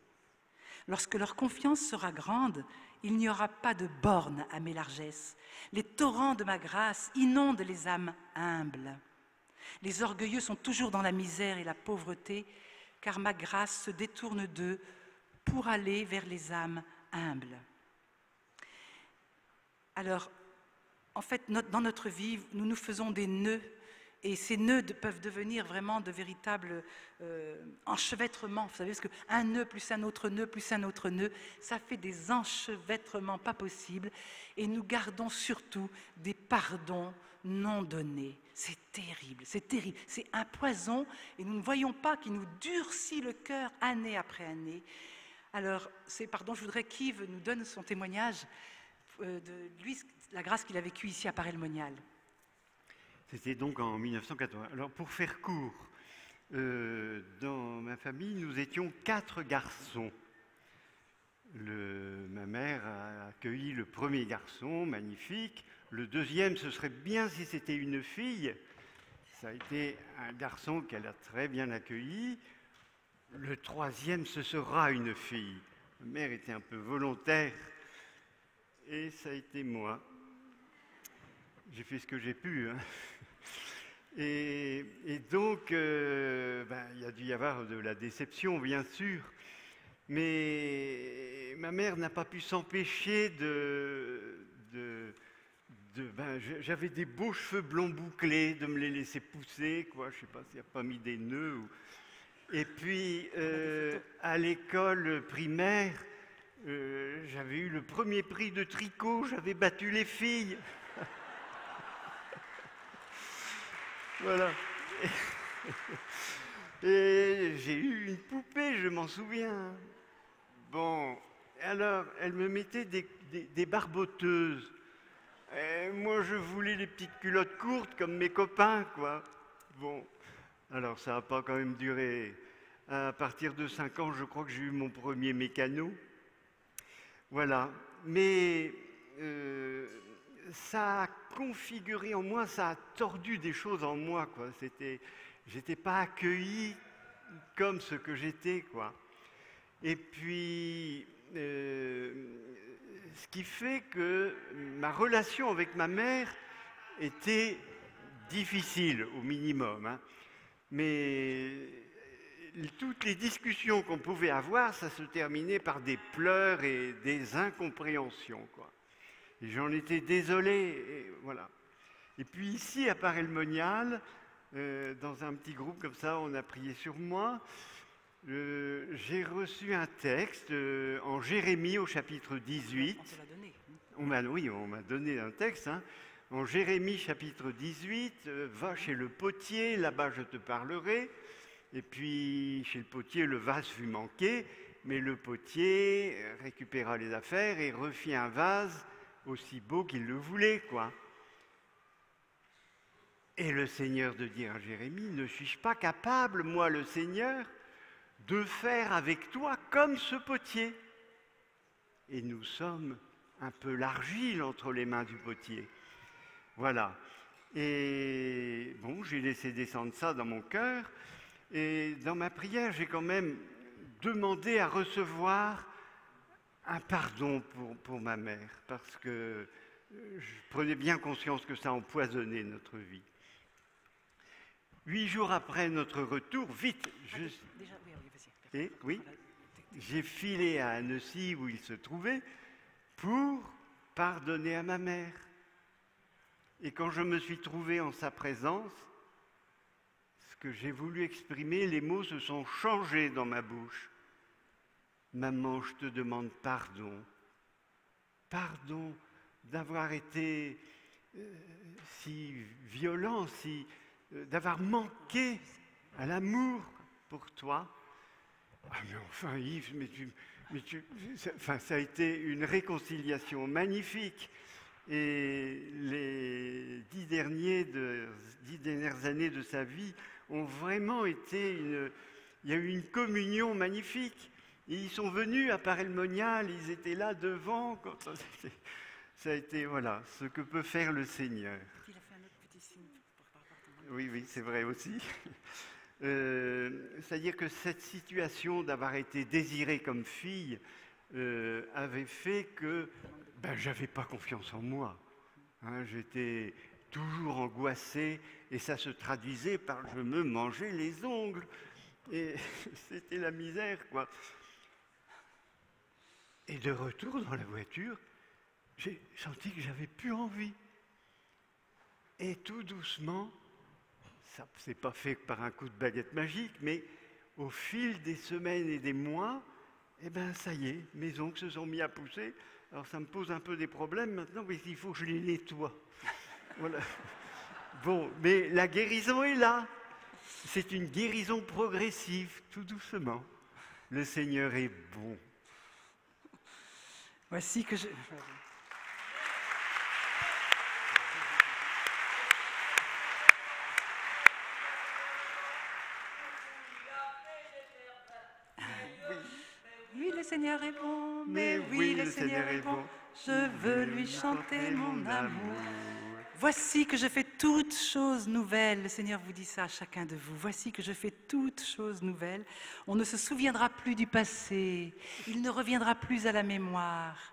Lorsque leur confiance sera grande, il n'y aura pas de borne à mes largesses. Les torrents de ma grâce inondent les âmes humbles. Les orgueilleux sont toujours dans la misère et la pauvreté, car ma grâce se détourne d'eux pour aller vers les âmes humbles. Alors, en fait, dans notre vie, nous nous faisons des nœuds, et ces nœuds peuvent devenir vraiment de véritables enchevêtrements. Vous savez, parce qu'un nœud plus un autre nœud plus un autre nœud, ça fait des enchevêtrements pas possibles, et nous gardons surtout des pardons non donnés. C'est terrible, c'est un poison, et nous ne voyons pas qu'il nous durcit le cœur année après année. Alors, je voudrais qu'Yves nous donne son témoignage de lui, la grâce qu'il a vécue ici à Paray-le-Monial. C'était donc en 1980. Alors, pour faire court, dans ma famille, nous étions 4 garçons. Ma mère a accueilli le premier garçon, magnifique. Le deuxième, ce serait bien si c'était une fille. Ça a été un garçon qu'elle a très bien accueilli. Le troisième, ce sera une fille. Ma mère était un peu volontaire. Et ça a été moi. J'ai fait ce que j'ai pu. Et donc, il y a dû y avoir de la déception, bien sûr. Mais ma mère n'a pas pu s'empêcher j'avais des beaux cheveux blonds bouclés, de me les laisser pousser, quoi. Je ne sais pas s'il n'y a pas mis des nœuds. Et puis, à l'école primaire, j'avais eu le premier prix de tricot, j'avais battu les filles. Voilà. Et j'ai eu une poupée, je m'en souviens. Bon, alors, elle me mettait des barboteuses. Et moi, je voulais les petites culottes courtes comme mes copains, quoi. Bon, alors ça n'a pas quand même duré. À partir de 5 ans, je crois que j'ai eu mon premier mécano. Voilà, mais ça a configuré en moi, ça a tordu des choses en moi, quoi. J'étais pas accueilli comme ce que j'étais, quoi. Et puis, ce qui fait que ma relation avec ma mère était difficile, au minimum, mais toutes les discussions qu'on pouvait avoir, ça se terminait par des pleurs et des incompréhensions, quoi. Et j'en étais désolé, et voilà. Et puis ici, à Paray-le-Monial, dans un petit groupe comme ça, on a prié sur moi. J'ai reçu un texte en Jérémie au chapitre 18. On te l'a donné. Oui, on m'a donné un texte. En Jérémie chapitre 18, va chez le potier, là-bas je te parlerai. Et puis chez le potier, le vase fut manqué, mais le potier récupéra les affaires et refit un vase aussi beau qu'il le voulait, quoi. Et le Seigneur de dire à Jérémie, ne suis-je pas capable, moi le Seigneur, de faire avec toi comme ce potier? Et nous sommes un peu l'argile entre les mains du potier. Voilà. Et bon, j'ai laissé descendre ça dans mon cœur. Et dans ma prière, j'ai quand même demandé à recevoir un pardon pour ma mère, parce que je prenais bien conscience que ça empoisonnait notre vie. 8 jours après notre retour, vite, j'ai filé à Annecy où il se trouvait pour pardonner à ma mère. Et quand je me suis trouvé en sa présence, ce que j'ai voulu exprimer, les mots se sont changés dans ma bouche. Maman, je te demande pardon. Pardon d'avoir été si violent, d'avoir manqué à l'amour pour toi. Ah mais enfin Yves, ça a été une réconciliation magnifique. Et les 10 dernières années de sa vie ont vraiment été il y a eu une communion magnifique. Et ils sont venus à Paray-le-Monial, ils étaient là devant. Ça a été, voilà, ce que peut faire le Seigneur. Il a fait un autre petit signe pour parler. Oui, c'est vrai aussi. C'est-à-dire que cette situation d'avoir été désirée comme fille avait fait que j'avais pas confiance en moi. Hein, j'étais toujours angoissé et ça se traduisait par je me mangeais les ongles. Et c'était la misère, quoi. Et de retour dans la voiture, j'ai senti que j'avais plus envie. Et tout doucement, ça ne s'est pas fait par un coup de baguette magique, mais au fil des semaines et des mois, ça y est, mes ongles se sont mis à pousser. Alors ça me pose un peu des problèmes maintenant, parce qu'il faut que je les nettoie. Voilà. Bon, mais la guérison est là. C'est une guérison progressive, tout doucement. Le Seigneur est bon. Voici que je... Oui, le Seigneur est bon, mais oui, le Seigneur est bon. Je veux lui chanter mon amour. Voici que je fais toutes choses nouvelles. Le Seigneur vous dit ça à chacun de vous. Voici que je fais toutes choses nouvelles. On ne se souviendra plus du passé. Il ne reviendra plus à la mémoire.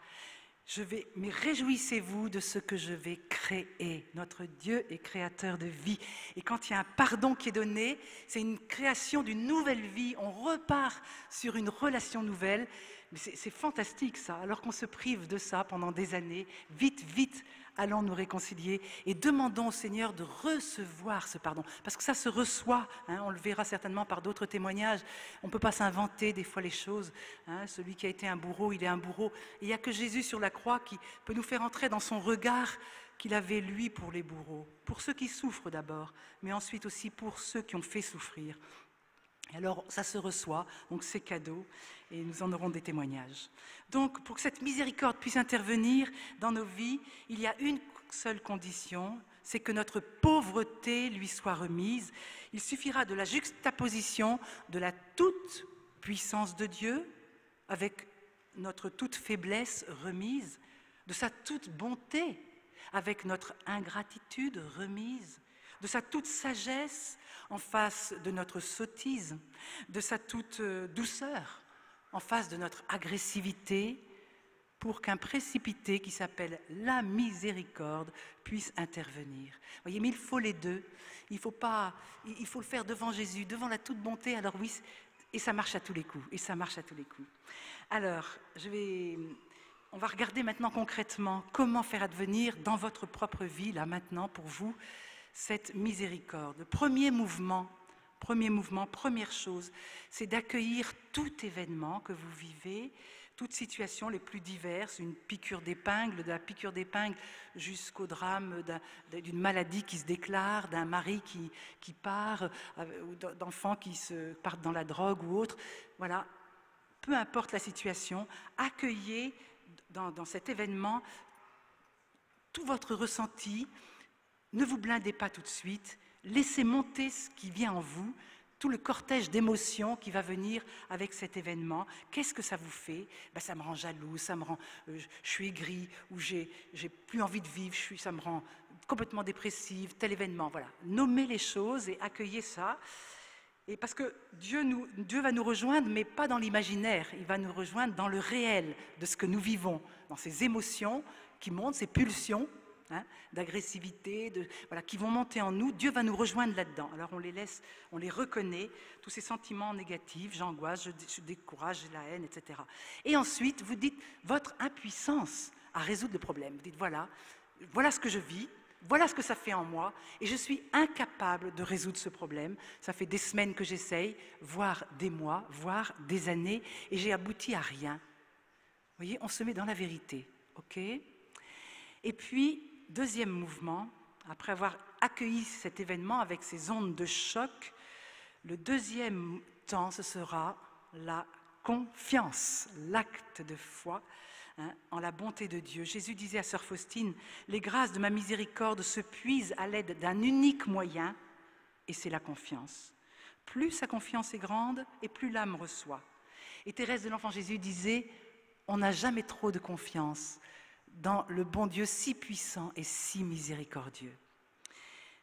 Mais réjouissez-vous de ce que je vais créer. Notre Dieu est créateur de vie. Et quand il y a un pardon qui est donné, c'est une création d'une nouvelle vie. On repart sur une relation nouvelle. C'est fantastique ça, alors qu'on se prive de ça pendant des années. Vite, vite, allons nous réconcilier et demandons au Seigneur de recevoir ce pardon. Parce que ça se reçoit, hein, on le verra certainement par d'autres témoignages. On ne peut pas s'inventer des fois les choses. Hein. Celui qui a été un bourreau, il est un bourreau. Et il n'y a que Jésus sur la croix qui peut nous faire entrer dans son regard qu'il avait lui pour les bourreaux. Pour ceux qui souffrent d'abord, mais ensuite aussi pour ceux qui ont fait souffrir. Et alors, ça se reçoit, donc c'est cadeau, et nous en aurons des témoignages. Donc, pour que cette miséricorde puisse intervenir dans nos vies, il y a une seule condition, c'est que notre pauvreté lui soit remise. Il suffira de la juxtaposition de la toute puissance de Dieu avec notre toute faiblesse remise, de sa toute bonté avec notre ingratitude remise, de sa toute sagesse en face de notre sottise, de sa toute douceur en face de notre agressivité, pour qu'un précipité qui s'appelle la miséricorde puisse intervenir. Vous voyez, mais il faut les deux. Il faut le faire devant Jésus, devant la toute bonté. Alors oui, et ça marche à tous les coups. Et ça marche à tous les coups. Alors, on va regarder maintenant concrètement comment faire advenir dans votre propre vie, là maintenant, pour vous, cette miséricorde. Premier mouvement, première chose, c'est d'accueillir tout événement que vous vivez, toutes situations les plus diverses, une piqûre d'épingle, de la piqûre d'épingle jusqu'au drame d'une maladie qui se déclare, d'un mari qui part, ou d'enfants qui partent dans la drogue ou autre. Voilà, peu importe la situation, accueillez dans cet événement tout votre ressenti, ne vous blindez pas tout de suite, laissez monter ce qui vient en vous, tout le cortège d'émotions qui va venir avec cet événement. Qu'est-ce que ça vous fait? Ça me rend jaloux, ça me rend, je suis aigri, ou j'ai plus envie de vivre, ça me rend complètement dépressive, tel événement. Voilà, nommez les choses et accueillez ça. Et parce que Dieu va nous rejoindre, mais pas dans l'imaginaire, il va nous rejoindre dans le réel de ce que nous vivons, dans ces émotions qui montent, ces pulsions, d'agressivité, voilà, qui vont monter en nous. Dieu va nous rejoindre là-dedans. Alors on les laisse, on les reconnaît, tous ces sentiments négatifs, j'angoisse, je décourage, j'ai la haine, etc. Et ensuite, vous dites votre impuissance à résoudre le problème. Vous dites voilà ce que je vis, voilà ce que ça fait en moi, et je suis incapable de résoudre ce problème. Ça fait des semaines que j'essaye, voire des mois, voire des années, et j'ai abouti à rien. Vous voyez, on se met dans la vérité, ok ? Et puis, deuxième mouvement, après avoir accueilli cet événement avec ces ondes de choc, le deuxième temps, ce sera la confiance, l'acte de foi en la bonté de Dieu. Jésus disait à sœur Faustine, « Les grâces de ma miséricorde se puisent à l'aide d'un unique moyen, et c'est la confiance. Plus sa confiance est grande, et plus l'âme reçoit. » Et Thérèse de l'Enfant Jésus disait, « On n'a jamais trop de confiance dans le bon Dieu si puissant et si miséricordieux. »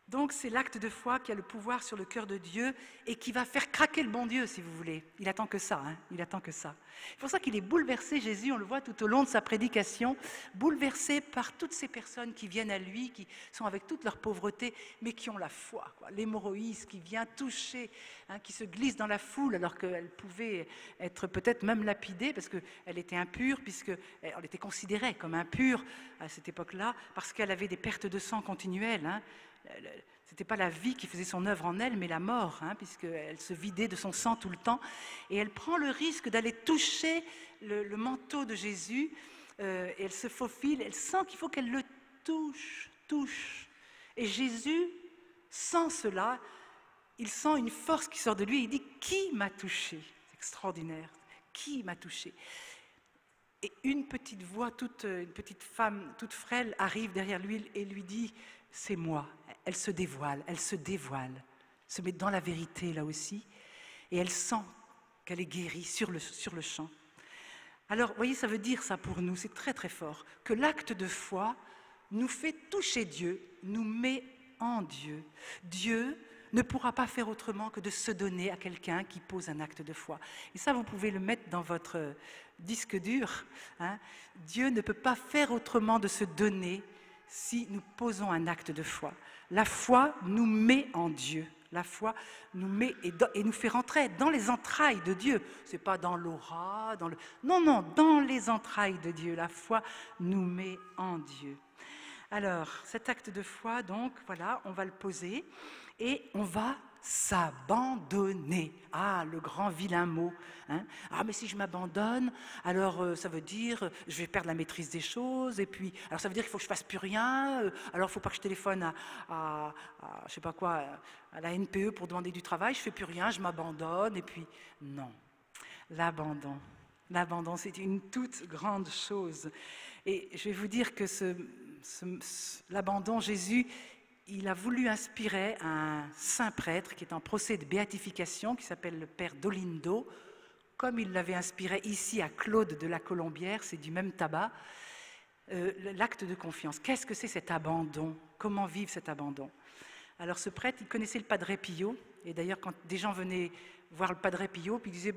Donc c'est l'acte de foi qui a le pouvoir sur le cœur de Dieu et qui va faire craquer le bon Dieu, si vous voulez. Il attend que ça, il attend que ça. C'est pour ça qu'il est bouleversé, Jésus, on le voit tout au long de sa prédication, bouleversé par toutes ces personnes qui viennent à lui, qui sont avec toute leur pauvreté, mais qui ont la foi, quoi. L'hémorroïde qui vient toucher, qui se glisse dans la foule alors qu'elle pouvait être peut-être même lapidée parce qu'elle était impure, puisqu'elle était considérée comme impure à cette époque-là, parce qu'elle avait des pertes de sang continuelles. Ce n'était pas la vie qui faisait son œuvre en elle, mais la mort, puisqu'elle se vidait de son sang tout le temps. Et elle prend le risque d'aller toucher le manteau de Jésus, et elle se faufile, elle sent qu'il faut qu'elle le touche. Et Jésus sent cela, il sent une force qui sort de lui, et il dit « Qui m'a touché ?» C'est extraordinaire. « Qui m'a touché ?» Et une petite voix, une petite femme toute frêle arrive derrière lui et lui dit « C'est moi ». Elle se dévoile, se met dans la vérité là aussi, et elle sent qu'elle est guérie sur le champ. Alors, vous voyez, ça veut dire ça pour nous, c'est très très fort, que l'acte de foi nous fait toucher Dieu, nous met en Dieu. Dieu ne pourra pas faire autrement que de se donner à quelqu'un qui pose un acte de foi. Et ça, vous pouvez le mettre dans votre disque dur. Dieu ne peut pas faire autrement de se donner si nous posons un acte de foi. La foi nous met en Dieu. La foi nous met et nous fait rentrer dans les entrailles de Dieu. Ce n'est pas dans l'aura, non, dans les entrailles de Dieu. La foi nous met en Dieu. Alors, cet acte de foi, donc, voilà, on va le poser et on va s'abandonner. Ah, le grand vilain mot. Ah, mais si je m'abandonne, alors ça veut dire je vais perdre la maîtrise des choses, et puis, alors ça veut dire qu'il faut que je fasse plus rien, alors il ne faut pas que je téléphone à je sais pas quoi, à la NPE pour demander du travail, je ne fais plus rien, je m'abandonne, et puis, non. L'abandon, c'est une toute grande chose. Et je vais vous dire que l'abandon, Jésus, il a voulu inspirer un saint prêtre qui est en procès de béatification, qui s'appelle le père Dolindo, comme il l'avait inspiré ici à Claude de la Colombière, c'est du même tabac, l'acte de confiance. Qu'est-ce que c'est cet abandon? Comment vivre cet abandon? Alors ce prêtre, il connaissait le Padre Pio, et d'ailleurs quand des gens venaient voir le Padre Pio, puis ils disaient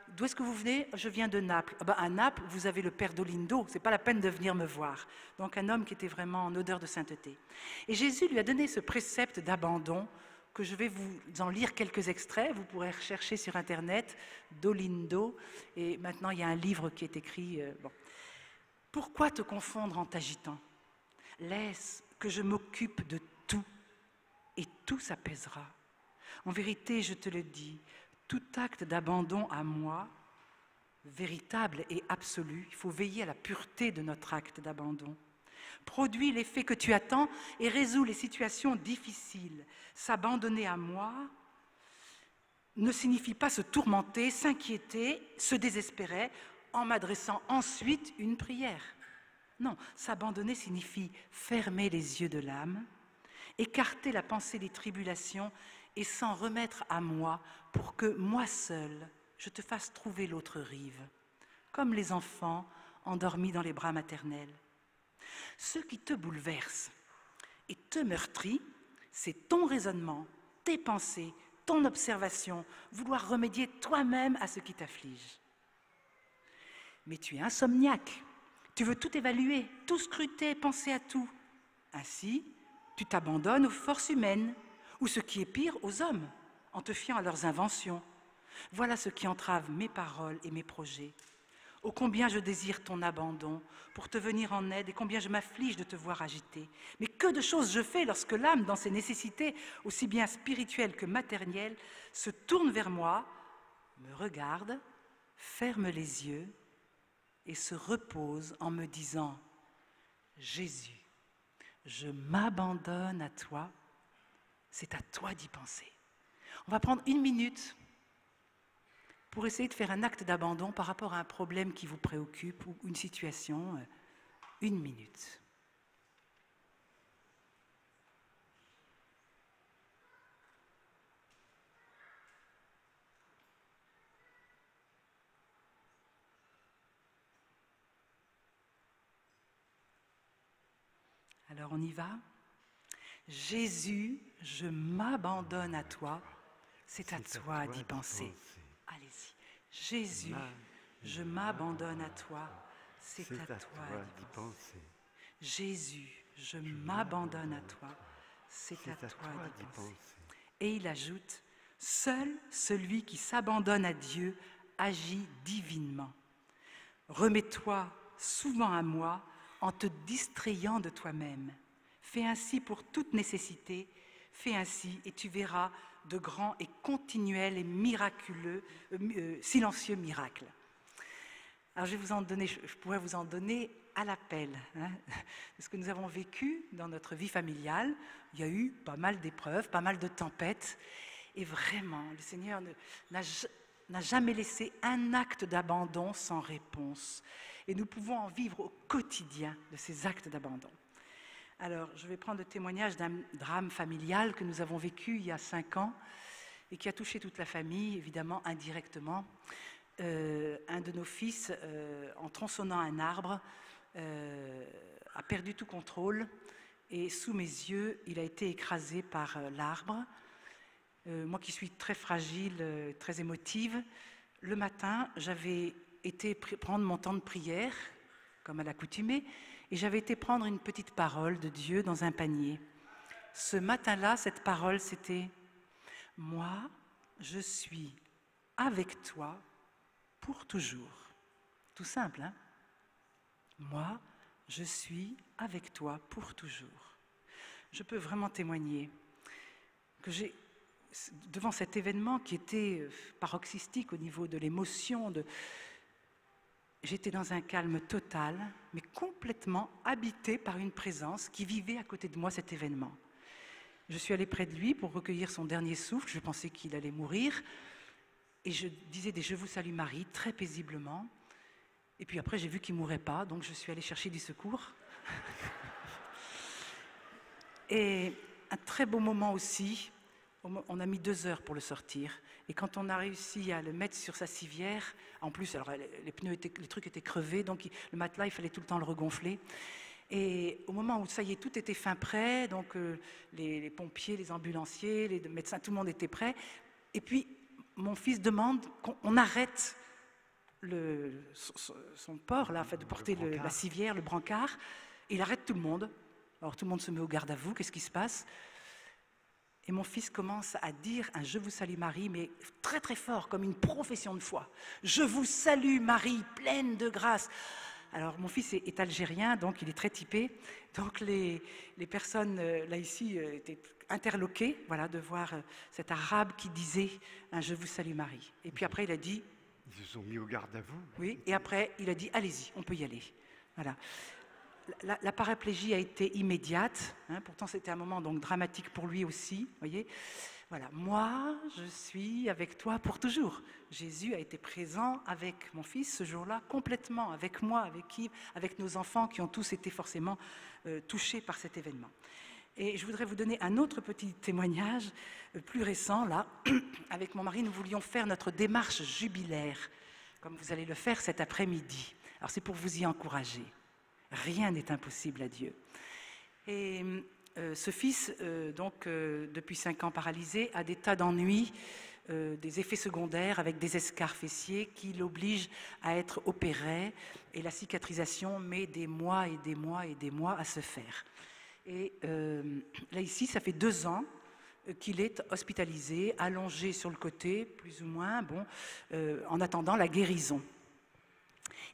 d'où est-ce que vous venez? Je viens de Naples. À Naples, vous avez le père Dolindo, c'est pas la peine de venir me voir. Donc un homme qui était vraiment en odeur de sainteté. Et Jésus lui a donné ce précepte d'abandon que je vais vous en lire quelques extraits. Vous pourrez rechercher sur Internet, Dolindo, et maintenant il y a un livre qui est écrit. Pourquoi te confondre en t'agitant? Laisse que je m'occupe de tout, et tout s'apaisera. En vérité, je te le dis, tout acte d'abandon à moi véritable et absolu. Il faut veiller à la pureté de notre acte d'abandon. Produit l'effet que tu attends et résout les situations difficiles. S'abandonner à moi ne signifie pas se tourmenter, s'inquiéter, se désespérer en m'adressant ensuite une prière. Non, s'abandonner signifie fermer les yeux de l'âme, écarter la pensée des tribulations et s'en remettre à moi pour que moi seul, je te fasse trouver l'autre rive, comme les enfants endormis dans les bras maternels. Ce qui te bouleverse et te meurtrit, c'est ton raisonnement, tes pensées, ton observation, vouloir remédier toi-même à ce qui t'afflige. Mais tu es insomniaque, tu veux tout évaluer, tout scruter, penser à tout. Ainsi, tu t'abandonnes aux forces humaines, ou ce qui est pire, aux hommes, en te fiant à leurs inventions. Voilà ce qui entrave mes paroles et mes projets. Ô combien je désire ton abandon pour te venir en aide et combien je m'afflige de te voir agité. Mais que de choses je fais lorsque l'âme, dans ses nécessités, aussi bien spirituelles que matérielles, se tourne vers moi, me regarde, ferme les yeux et se repose en me disant « Jésus, je m'abandonne à toi, c'est à toi d'y penser. » On va prendre 1 minute pour essayer de faire un acte d'abandon par rapport à un problème qui vous préoccupe ou une situation. 1 minute. Alors on y va. Jésus, je m'abandonne à toi, c'est à toi d'y penser. Allez-y. Jésus, je m'abandonne à toi, c'est à toi d'y penser. Jésus, je m'abandonne à toi, c'est à toi d'y penser. Et il ajoute, seul celui qui s'abandonne à Dieu agit divinement. Remets-toi souvent à moi en te distrayant de toi-même. Fais ainsi pour toute nécessité, fais ainsi et tu verras de grands et continuels et miraculeux, silencieux miracles. Alors je pourrais vous en donner à l'appel. Ce que nous avons vécu dans notre vie familiale, il y a eu pas mal d'épreuves, pas mal de tempêtes, et vraiment, le Seigneur n'a jamais laissé un acte d'abandon sans réponse. Et nous pouvons en vivre au quotidien de ces actes d'abandon. Alors, je vais prendre le témoignage d'un drame familial que nous avons vécu il y a 5 ans et qui a touché toute la famille, évidemment, indirectement. Un de nos fils, en tronçonnant un arbre, a perdu tout contrôle et sous mes yeux, il a été écrasé par l'arbre. Moi qui suis très fragile, très émotive, le matin, j'avais été prendre mon temps de prière, comme à l'accoutumée, et j'avais été prendre une petite parole de Dieu dans un panier. Ce matin-là, cette parole, c'était « Moi, je suis avec toi pour toujours ». Tout simple, hein? Moi, je suis avec toi pour toujours. Je peux vraiment témoigner que devant cet événement qui était paroxystique au niveau de l'émotion, j'étais dans un calme total, mais complètement habité par une présence qui vivait à côté de moi cet événement. Je suis allée près de lui pour recueillir son dernier souffle, je pensais qu'il allait mourir, et je disais des « Je vous salue Marie » très paisiblement, et puis après j'ai vu qu'il ne mourait pas, donc je suis allée chercher du secours. Et un très beau moment aussi, on a mis 2 heures pour le sortir. Et quand on a réussi à le mettre sur sa civière, en plus, alors les trucs étaient crevés, donc le matelas, il fallait tout le temps le regonfler. Et au moment où ça y est, tout était fin prêt, donc les pompiers, les ambulanciers, les médecins, tout le monde était prêt. Et puis, mon fils demande qu'on arrête son port, là, de porter la civière, le brancard. Et il arrête tout le monde. Alors tout le monde se met au garde à vous, qu'est-ce qui se passe ? Et mon fils commence à dire un « Je vous salue Marie », mais très très fort, comme une profession de foi. « Je vous salue Marie, pleine de grâce ». Alors mon fils est algérien, donc il est très typé. Donc les personnes là ici étaient interloquées, voilà, de voir cet arabe qui disait un « Je vous salue Marie ». Et puis après il a dit Ils se sont mis au garde à vous. Oui, et après, il a dit, allez-y, on peut y aller. Voilà. La paraplégie a été immédiate, hein, pourtant c'était un moment donc dramatique pour lui aussi, voyez. Voilà, moi, je suis avec toi pour toujours. Jésus a été présent avec mon fils ce jour-là, complètement, avec moi, avec Yves, avec nos enfants qui ont tous été forcément touchés par cet événement. Et je voudrais vous donner un autre petit témoignage plus récent, là. Avec mon mari, nous voulions faire notre démarche jubilaire, comme vous allez le faire cet après-midi. Alors c'est pour vous y encourager. Rien n'est impossible à Dieu. Et ce fils, depuis 5 ans paralysé, a des tas d'ennuis, des effets secondaires avec des escarres fessiers qui l'obligent à être opéré. Et la cicatrisation met des mois et des mois et des mois à se faire. Et là, ici, ça fait 2 ans qu'il est hospitalisé, allongé sur le côté, plus ou moins, en attendant la guérison.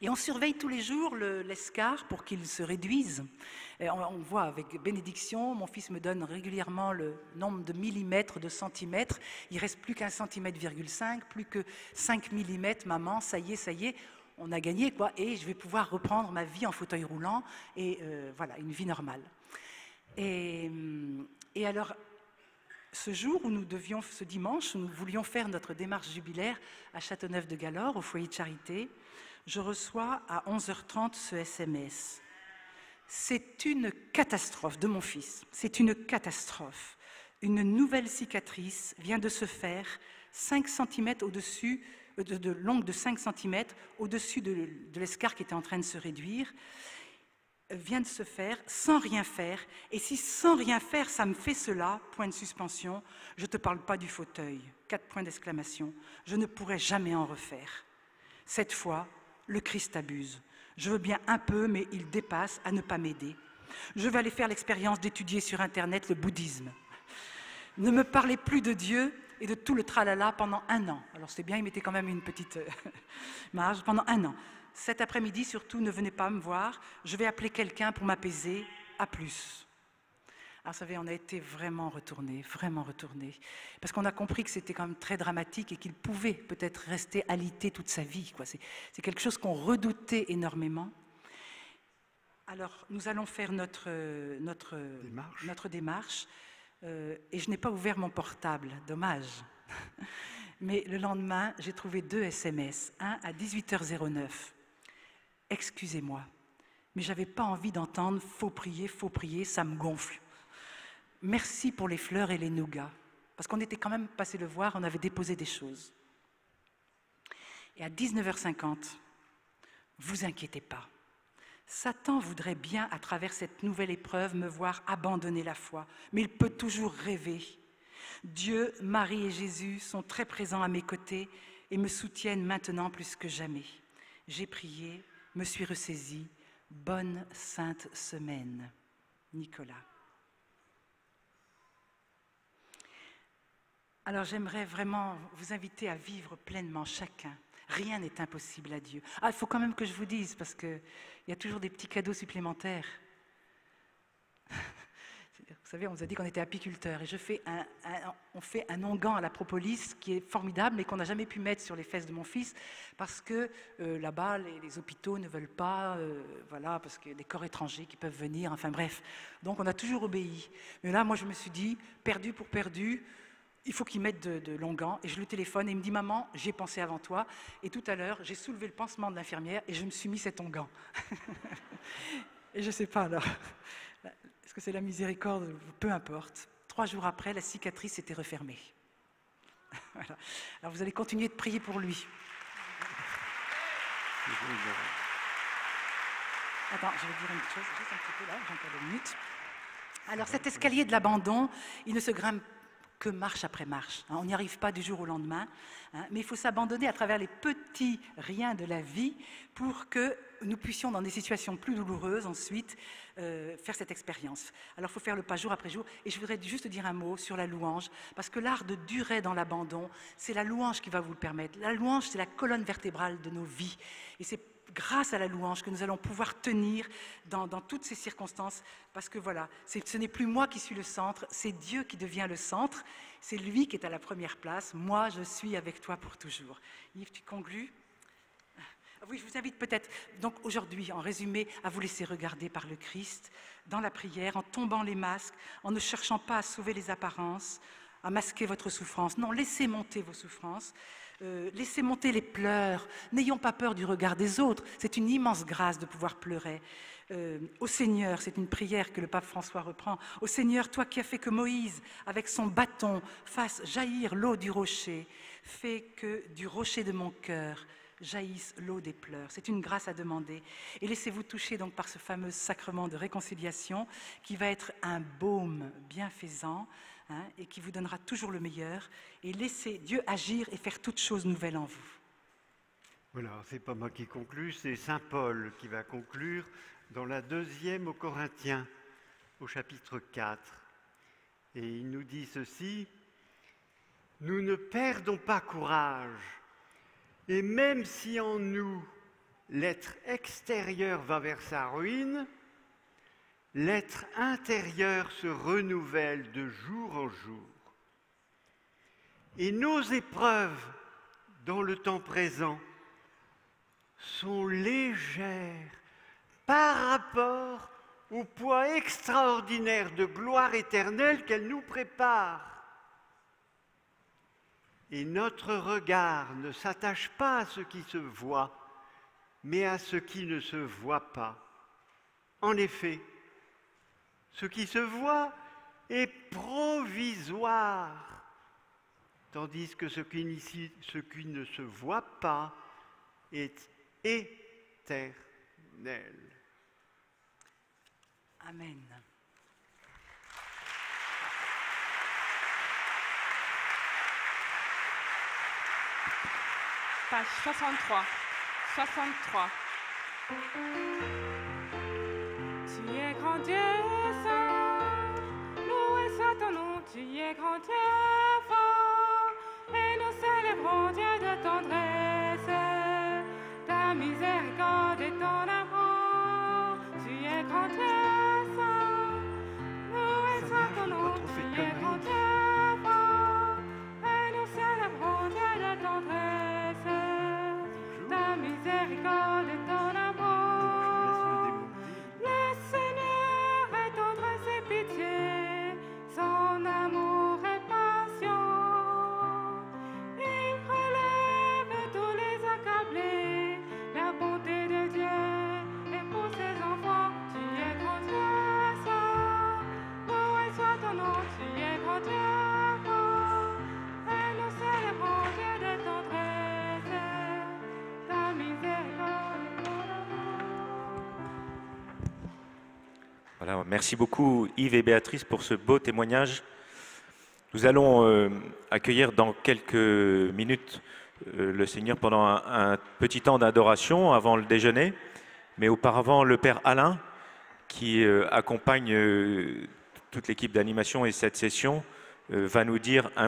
Et on surveille tous les jours l'escarre pour qu'il se réduise. Et on voit avec bénédiction, mon fils me donne régulièrement le nombre de millimètres, de centimètres. Il reste plus qu'1,5 cm, plus que 5 mm, maman, ça y est, on a gagné, quoi. Et je vais pouvoir reprendre ma vie en fauteuil roulant et voilà, une vie normale. Et alors, ce jour où ce dimanche, où nous voulions faire notre démarche jubilaire à Châteauneuf-de-Galore, au foyer de charité, je reçois à 11h30 ce SMS. C'est une catastrophe de mon fils, c'est une catastrophe. Une nouvelle cicatrice vient de se faire 5 cm au-dessus, de longue de 5 cm, au-dessus de l'escarre qui était en train de se réduire, vient de se faire sans rien faire. Et si sans rien faire, ça me fait cela, point de suspension, je ne te parle pas du fauteuil, 4 points d'exclamation, je ne pourrai jamais en refaire. Cette fois, le Christ abuse. Je veux bien un peu, mais il dépasse à ne pas m'aider. Je vais aller faire l'expérience d'étudier sur Internet le bouddhisme. Ne me parlez plus de Dieu et de tout le tralala pendant 1 an. Alors c'est bien, il mettait quand même une petite marge, pendant 1 an. Cet après-midi, surtout, ne venez pas me voir. Je vais appeler quelqu'un pour m'apaiser. À plus. Alors, vous savez, on a été vraiment retournés, parce qu'on a compris que c'était quand même très dramatique et qu'il pouvait peut-être rester alité toute sa vie, quoi. C'est quelque chose qu'on redoutait énormément. Alors, nous allons faire notre démarche et je n'ai pas ouvert mon portable, dommage. Mais le lendemain, j'ai trouvé 2 SMS, un à 18h09. Excusez-moi, mais je n'avais pas envie d'entendre « faut prier, ça me gonfle ». Merci pour les fleurs et les nougats, parce qu'on était quand même passé le voir, on avait déposé des choses. Et à 19h50, vous inquiétez pas, Satan voudrait bien, à travers cette nouvelle épreuve, me voir abandonner la foi, mais il peut toujours rêver. Dieu, Marie et Jésus sont très présents à mes côtés et me soutiennent maintenant plus que jamais. J'ai prié, me suis ressaisie. Bonne sainte semaine. Nicolas. Alors j'aimerais vraiment vous inviter à vivre pleinement chacun. Rien n'est impossible à Dieu. Ah, il faut quand même que je vous dise, parce qu'il y a toujours des petits cadeaux supplémentaires. Vous savez, on nous a dit qu'on était apiculteurs, et on fait un onguent à la propolis qui est formidable, mais qu'on n'a jamais pu mettre sur les fesses de mon fils, parce que là-bas, les hôpitaux ne veulent pas, voilà, parce qu'il y a des corps étrangers qui peuvent venir, enfin bref. Donc on a toujours obéi. Mais là, moi, je me suis dit, perdu pour perdu, il faut qu'ils mettent de l'onguent, et je le téléphone, et il me dit, maman, j'y ai pensé avant toi, et tout à l'heure, j'ai soulevé le pansement de l'infirmière, et je me suis mis cet onguent. Et je ne sais pas, alors, est-ce que c'est la miséricorde? Peu importe. 3 jours après, la cicatrice était refermée. Voilà. Alors vous allez continuer de prier pour lui. Attends, je vais dire une chose, juste un petit peu là, j'ai encore 2 minutes. Alors cet escalier de l'abandon, il ne se grimpe que marche après marche. On n'y arrive pas du jour au lendemain, mais il faut s'abandonner à travers les petits riens de la vie pour que nous puissions, dans des situations plus douloureuses, ensuite, faire cette expérience. Alors, il faut faire le pas jour après jour. Et je voudrais juste dire un mot sur la louange, parce que l'art de durer dans l'abandon, c'est la louange qui va vous le permettre. La louange, c'est la colonne vertébrale de nos vies. Et c'est grâce à la louange que nous allons pouvoir tenir dans toutes ces circonstances, parce que voilà, ce n'est plus moi qui suis le centre, c'est Dieu qui devient le centre, c'est lui qui est à la première place, moi je suis avec toi pour toujours. Yves, tu conclus ? Oui, je vous invite peut-être, donc aujourd'hui, en résumé, à vous laisser regarder par le Christ, dans la prière, en tombant les masques, en ne cherchant pas à sauver les apparences, à masquer votre souffrance. Non, laissez monter vos souffrances, laissez monter les pleurs. N'ayons pas peur du regard des autres. C'est une immense grâce de pouvoir pleurer. Au Seigneur, c'est une prière que le pape François reprend. Au Seigneur, toi qui as fait que Moïse, avec son bâton, fasse jaillir l'eau du rocher, fais que du rocher de mon cœur jaillisse l'eau des pleurs. C'est une grâce à demander. Et laissez-vous toucher donc par ce fameux sacrement de réconciliation qui va être un baume bienfaisant, et qui vous donnera toujours le meilleur. Et laissez Dieu agir et faire toutes choses nouvelles en vous. Voilà, c'est pas moi qui conclue, c'est saint Paul qui va conclure dans la 2e aux Corinthiens, au chapitre 4. Et il nous dit ceci: « Nous ne perdons pas courage, et même si en nous l'être extérieur va vers sa ruine, l'être intérieur se renouvelle de jour en jour. Et nos épreuves dans le temps présent sont légères par rapport au poids extraordinaire de gloire éternelle qu'elles nous préparent. Et notre regard ne s'attache pas à ce qui se voit, mais à ce qui ne se voit pas. En effet, ce qui se voit est provisoire, tandis que ce qui ne se voit pas est éternel. » Amen. Page 63. 63. Tu es grand Dieu saint, loué soit ton nom, tu es grand Dieu fort, et nous célébrons Dieu de tendresse, ta miséricorde et ton amour. Tu es grand Dieu saint, loué soit ton nom, tu es grand Dieu fort, et nous célébrons Dieu de tendresse, ta miséricorde et ton amour. Le Seigneur est tendresse et pitié, son amour est patient. Il relève tous les accablés, la bonté de Dieu est pour ses enfants. Tu es grand Dieu saint, loué soit ton nom, tu es grand Dieu fort, et nous célébrons Dieu de tendresse, ta miséricorde et ton amour. Voilà, merci beaucoup Yves et Béatrice pour ce beau témoignage. Nous allons accueillir dans quelques minutes le Seigneur pendant un petit temps d'adoration avant le déjeuner. Mais auparavant, le Père Alain, qui accompagne toute l'équipe d'animation et cette session, va nous dire un